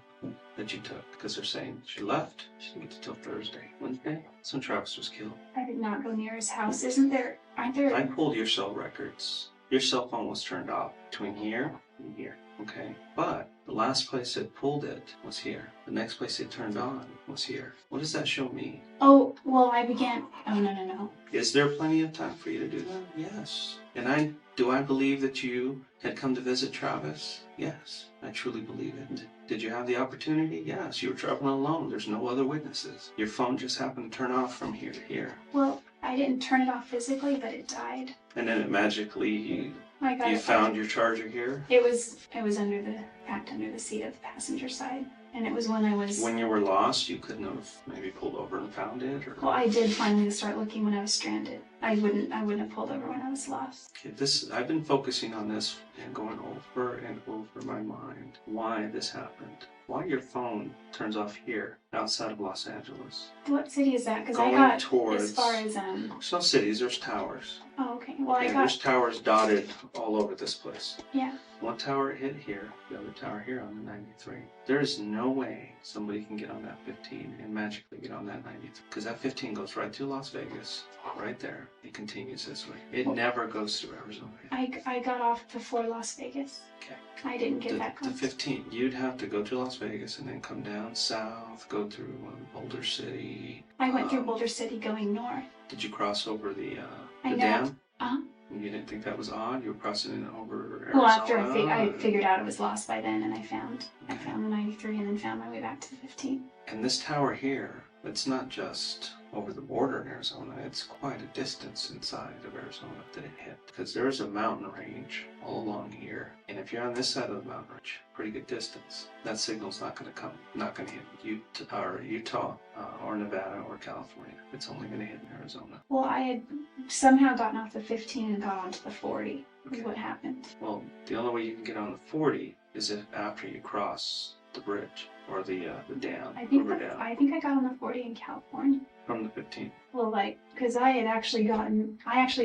that you took. Because they're saying she left. She didn't get to till Thursday. Wednesday? That's when Travis was killed. I did not go near his house. Aren't there? I pulled your cell records. Your cell phone was turned off between here and here. Okay. But the last place it pulled it was here. The next place it turned on was here. What does that show me? Oh, well, oh, no. Is there plenty of time for you to do that? Yes. And do I believe that you had come to visit Travis? Yes. I truly believe it. Did you have the opportunity? Yes. You were traveling alone. There's no other witnesses. Your phone just happened to turn off from here to here. Well, I didn't turn it off physically, but it died. And then it magically, I got you it. found your charger here? It was packed under the seat of the passenger side. And it was when I was... When you were lost, you couldn't have maybe pulled over and found it? Or... Well, I did finally start looking when I was stranded. I wouldn't have pulled over when I was lost. Okay, I've been focusing on this and going over and over my mind why this happened. Why your phone turns off here outside of Los Angeles. What city is that? Because I Going got towards- as far as There's no cities, there's towers. Oh, okay. Well, I And got there's towers dotted all over this place. yeah. One tower hit here, the other tower here on the 93. There is no way somebody can get on that 15 and magically get on that 93. Because that 15 goes right to Las Vegas, right there. It continues this way. It never goes through Arizona. I got off before Las Vegas. Okay. I didn't get that The close. 15, you'd have to go to Las Vegas and then come down south, go through Boulder City. I went through Boulder City going north. Did you cross over the I know. dam? Uh-huh. You didn't think that was odd? You were crossing it over Arizona? Well, after I figured out it was lost by then, and I found the 93 and then found my way back to the 15. And this tower here, it's not just over the border in Arizona, it's quite a distance inside of Arizona that it hit. Because there is a mountain range all along here. And if you're on this side of the mountain range, pretty good distance, that signal's not going to hit Utah or Nevada or California. It's only going to hit in Arizona. Well, I had somehow gotten off the 15 and got onto the 40. Okay. Is what happened. Well, the only way you can get on the 40 is if after you cross the bridge or the dam, river dam, I think I got on the 40 in California. from the 15. Well, because I actually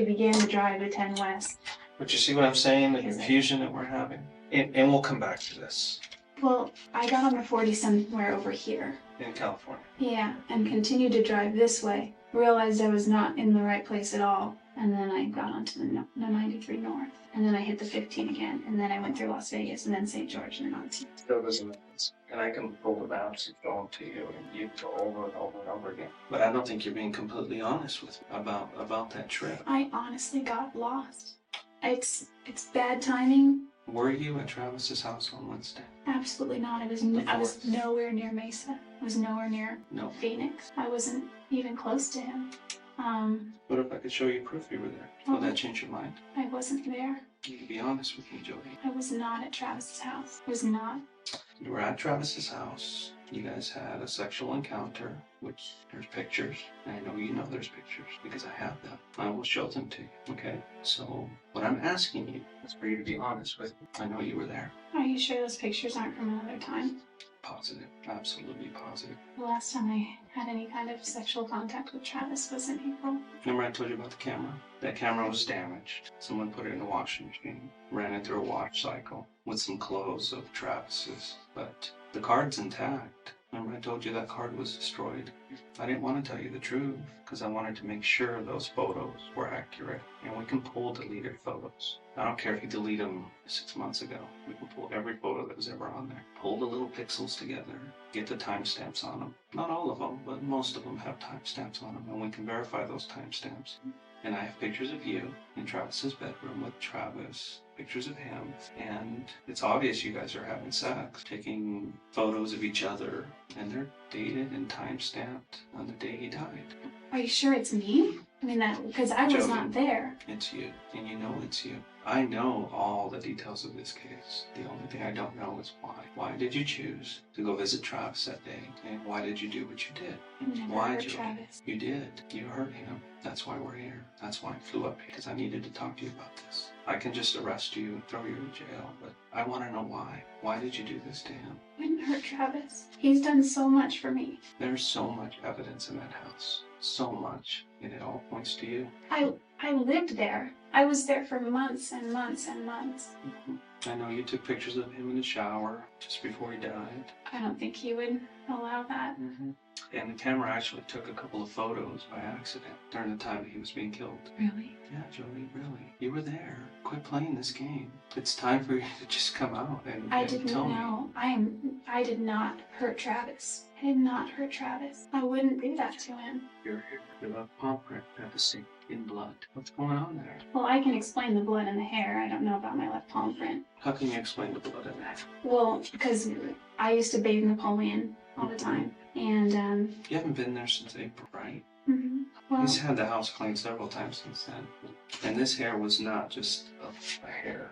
began to drive the 10 West. But you see what I'm saying? The Is it? confusion that we're having? And we'll come back to this Well, I got on the 40 somewhere over here. in California. Yeah, and continued to drive this way. Realized I was not in the right place at all. And then I got onto the 93 North. And then I hit the 15 again. And then I went through Las Vegas and then St. George and then on to... Still doesn't make sense. And I can pull the maps and show them to you, and you go over and over and over again. But I don't think you're being completely honest with me about that trip. I honestly got lost. It's bad timing. Were you at Travis's house on Wednesday? Absolutely not. I was nowhere near Mesa. I was nowhere near No. Phoenix. I wasn't even close to him. What if I could show you proof you were there? Will that change your mind? I wasn't there. You can be honest with me, Jody. I was not at Travis's house. I was not. You were at Travis's house. You guys had a sexual encounter, which there's pictures. I know you know there's pictures because I have them. I will show them to you, okay? So what I'm asking you is for you to be honest with me. I know you were there. Are you sure those pictures aren't from another time? Positive, absolutely positive. The last time I had any kind of sexual contact with Travis was in April. Remember I told you about the camera? That camera was damaged. Someone put it in a washing machine, ran it through a wash cycle with some clothes of Travis's, but the card's intact. Remember I told you that card was destroyed? I didn't want to tell you the truth because I wanted to make sure those photos were accurate, and we can pull deleted photos. I don't care if you delete them 6 months ago. We can pull every photo that was ever on there. Pull the little pixels together, get the timestamps on them. Not all of them, but most of them have timestamps on them, and we can verify those timestamps. And I have pictures of you in Travis's bedroom with Travis, pictures of him, and it's obvious you guys are having sex, taking photos of each other, and they're dated and time-stamped on the day he died. Are you sure it's me? I mean, that because I was Jody, not there. It's you, and you know it's you. I know all the details of this case. The only thing I don't know is why. Why did you choose to go visit Travis that day? And why did you do what you did? I never Why, hurt Jody? Travis. You did. You hurt him. That's why we're here. That's why I flew up here, because I needed to talk to you about this. I can just arrest you and throw you in jail, but I want to know why. Why did you do this to him? I didn't hurt Travis. He's done so much for me. There's so much evidence in that house. So much. And it all points to you. I lived there. I was there for months and months and months. I know you took pictures of him in the shower just before he died. I don't think he would allow that. And the camera actually took a couple of photos by accident during the time that he was being killed. Really? Yeah, Jody, really. You were there. Quit playing this game. It's time for you to just come out and I didn't tell me. know. I did not hurt Travis. I did not hurt Travis. I wouldn't do that to him. You're here. You left palm print at the sink in blood. What's going on there? Well, I can explain the blood and the hair. I don't know about my left palm print. How can you explain the blood in that? Well, because I used to bathe Napoleon all the time. And, You haven't been there since April, right? well, He's had the house cleaned several times since then. And this hair was not just a hair,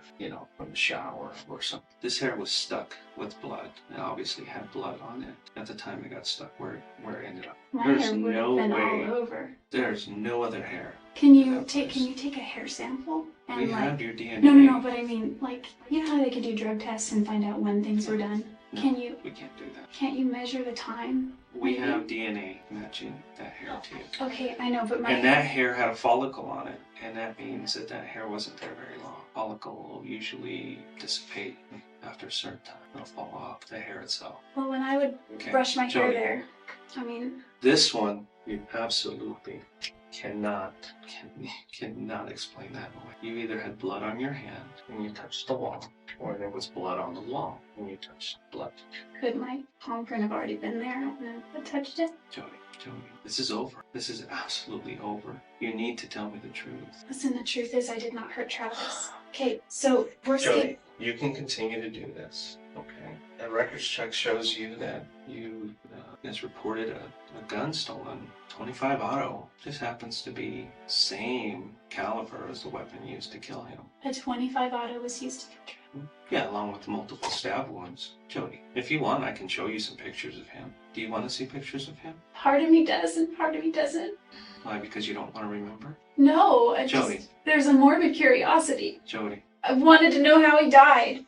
from the shower or something. This hair was stuck with blood and obviously had blood on it at the time it got stuck where it ended up. my There's hair would no have been way. all over. There's no other hair. Can you take a hair sample? And We have your DNA. No, but I mean, like, you know how they could do drug tests and find out when things were done? No, we can't do that. Can't you measure the time? We have DNA matching that hair to you. Okay, I know, but my And that hair had a follicle on it, and that means that hair wasn't there very long. Follicle will usually dissipate after a certain time. It'll fall off, the hair itself. Well, when I would Okay, brush my hair Jody. there, I mean, This one, you absolutely cannot explain that away. You either had blood on your hand and you touched the wall, or there was blood on the wall and you touched blood. could my palm print have already been there and I touched it? Jody, this is over. This is absolutely over. You need to tell me the truth. Listen, the truth is I did not hurt Travis. Okay, so worst Jody, case, you can continue to do this, okay? A records check shows you that you has reported a gun stolen, 25 auto. This happens to be same caliber as the weapon used to kill him. a 25 auto was used to kill Travis. Yeah, along with multiple stab wounds. Jody, if you want, I can show you some pictures of him. Do you want to see pictures of him? Part of me does and part of me doesn't. Why, because you don't want to remember? No, Jody. There's a morbid curiosity. Jody, I wanted to know how he died.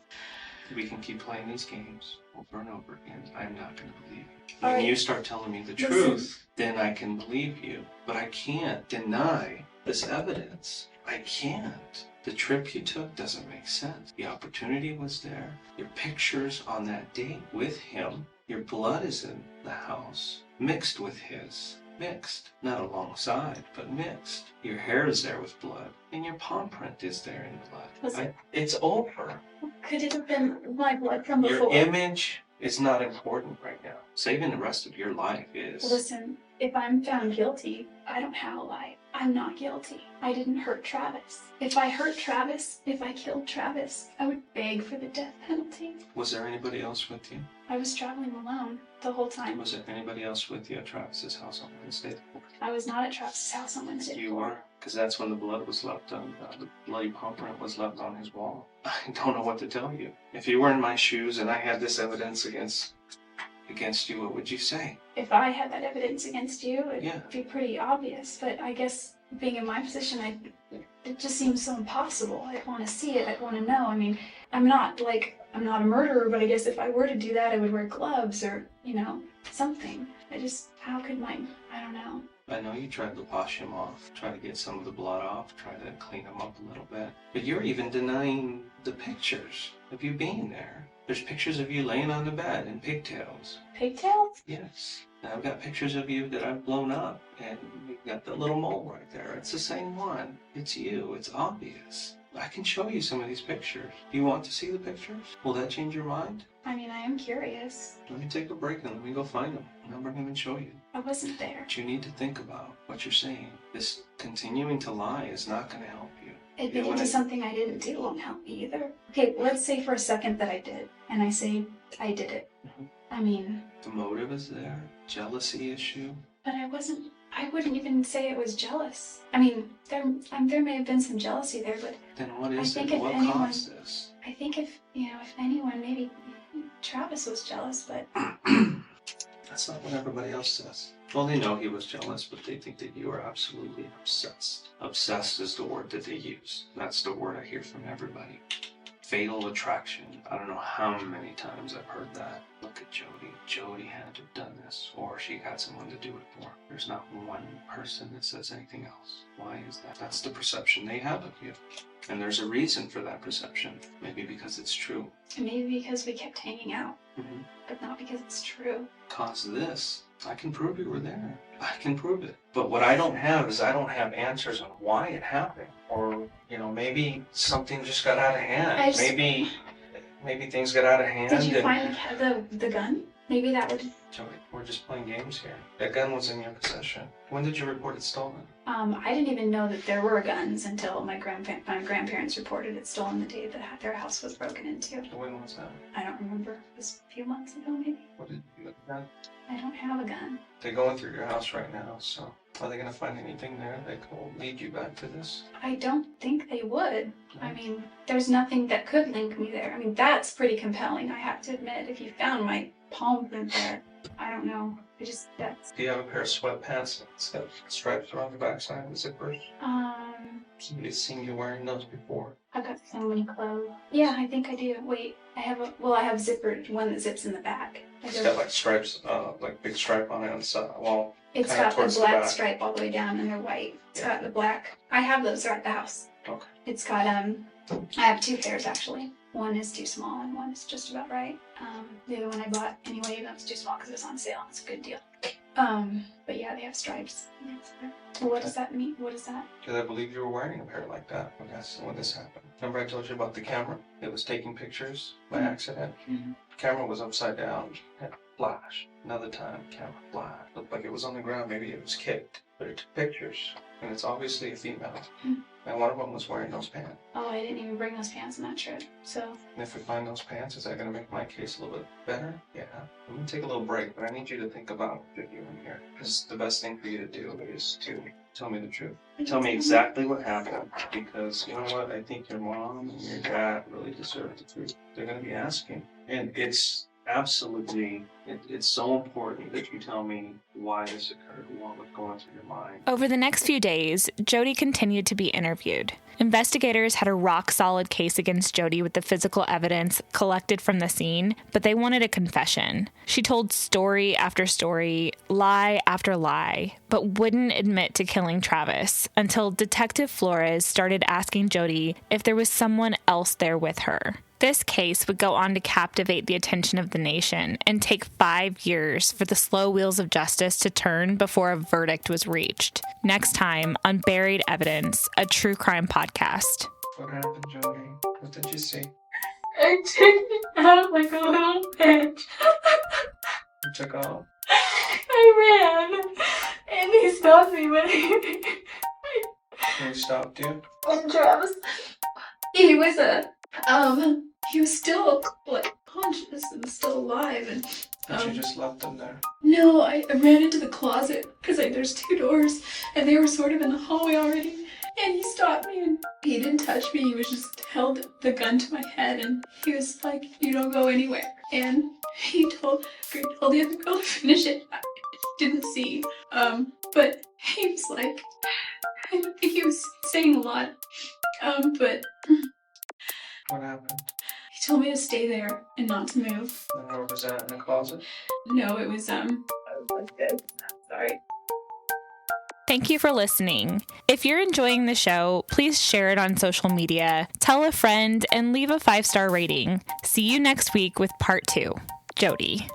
we can keep playing these games over and over again. I'm not going to believe you. All When right. you start telling me the Listen. truth, then I can believe you. But I can't deny this evidence. I can't. The trip you took doesn't make sense. The opportunity was there. Your pictures on that date with him. Your blood is in the house, mixed with his. Mixed. Not alongside, but mixed. Your hair is there with blood, and your palm print is there in blood. Was it? It's over. Could it have been my blood from Your before? image is not important right now. Saving the rest of your life is. Listen, if I'm found guilty, I don't have a life. I'm not guilty. I didn't hurt Travis. If I hurt Travis, if I killed Travis, I would beg for the death penalty. Was there anybody else with you? I was traveling alone the whole time. Was there anybody else with you at Travis's house on Wednesday? I was not at Travis's house on Wednesday. You were? Because that's when the blood was left on, the bloody palm print was left on his wall. I don't know what to tell you. If you were in my shoes and I had this evidence against you, what would you say? If I had that evidence against you, it'd Yeah. be pretty obvious. But I guess being in my position, it just seems so impossible. I'd want to see it. I'd want to know. I mean, I'm not a murderer, but I guess if I were to do that, I would wear gloves or, something. How could I don't know. I know you tried to wash him off, try to get some of the blood off, try to clean him up a little bit. But you're even denying the pictures of you being there. There's pictures of you laying on the bed in pigtails. Pigtails? Yes. And I've got pictures of you that I've blown up, and you've got the little mole right there. It's the same one. It's you. It's obvious. I can show you some of these pictures. Do you want to see the pictures? Will that change your mind? I mean, I am curious. Let me take a break and let me go find them. And I'll bring them and show you. I wasn't there. But you need to think about what you're saying. This continuing to lie is not going to help you. Admitting to something I didn't do won't help me either. Okay, let's say for a second that I did, and I say I did it. I mean, The motive is there. Jealousy issue. but I wasn't I wouldn't even say it was jealous. I mean, there may have been some jealousy there, but then what is it? What caused this? I think if anyone, maybe Travis was jealous, but that's not what everybody else says. Well, they know he was jealous, but they think that you are absolutely obsessed. Obsessed is the word that they use. That's the word I hear from everybody. Fatal attraction. I don't know how many times I've heard that. Look at Jody. Jody had to have done this, or she had someone to do it for. There's not one person that says anything else. Why is that? That's the perception they have of you. And there's a reason for that perception. Maybe because it's true. And maybe because we kept hanging out. Mm-hmm. But not because it's true. Cause this. I can prove you were there. I can prove it. But what I don't have is I don't have answers on why it happened. Or, maybe something just got out of hand. Maybe things got out of hand. Did you find the gun? Maybe that would... Joey, we're just playing games here. That gun was in your possession. When did you report it stolen? I didn't even know that there were guns until my grandparents reported it stolen the day that their house was broken into. When was that? I don't remember. It was a few months ago, maybe. What did you look at? I don't have a gun. They're going through your house right now, so are they going to find anything there that will lead you back to this? I don't think they would. I mean, there's nothing that could link me there. I mean, that's pretty compelling, I have to admit. If you found my palm print there, I don't know. That's... Do you have a pair of sweatpants that's got stripes around the backside of the zippers? Somebody's seen you wearing those before. I've got so many clothes. Yeah, I think I do. Wait, I have zippered one that zips in the back. It's got like stripes, like big stripe on it on the side. Well, it's got a black stripe all the way down and they're white. It's got the black. I have those. They're at the house. Okay. It's got, I have two pairs actually. One is too small and one is just about right. The other one I bought anyway, that was too small because it was on sale. It's a good deal. But yeah, they have stripes. Well, what does that mean? What is that? Because I believe you were wearing a pair like that when this happened. Remember I told you about the camera? It was taking pictures by accident. Mm-hmm. Camera was upside down. Flash. Another time, camera flash. Looked like it was on the ground. Maybe it was kicked. But it took pictures. And it's obviously a female. Mm-hmm. And one of them was wearing those pants. Oh, I didn't even bring those pants on that trip, so... And if we find those pants, is that going to make my case a little bit better? Yeah. I'm going to take a little break, but I need you to think about what you're doing here. Because the best thing for you to do is to tell me the truth. Tell me exactly what happened, because you know what? I think your mom and your dad really deserve the truth. They're going to be asking. And it's absolutely, it's so important that you tell me why this occurred, what was going through your mind. Over the next few days, Jody continued to be interviewed. Investigators had a rock-solid case against Jody with the physical evidence collected from the scene, but they wanted a confession. She told story after story, lie after lie, but wouldn't admit to killing Travis until Detective Flores started asking Jody if there was someone else there with her. This case would go on to captivate the attention of the nation and take 5 years for the slow wheels of justice to turn before a verdict was reached. Next time on Buried Evidence, a true crime podcast. What happened, Jody? What did you see? I took out like a little bitch. You took off? I ran, and he stopped me when He stopped you? And Travis, he was still like conscious and still alive, and But you just left them there. No, I ran into the closet because there's 2 doors and they were sort of in the hallway already, and he stopped me and he didn't touch me. He was just held the gun to my head and he was like, "You don't go anywhere," and he told the other girl to finish it. I didn't see, but he was like, I don't think he was saying a lot, but what happened? He told me to stay there and not to move. And where was that, in the closet? No, it was, I was like this. Sorry. Thank you for listening. If you're enjoying the show, please share it on social media, tell a friend, and leave a 5-star rating. See you next week with part 2. Jody.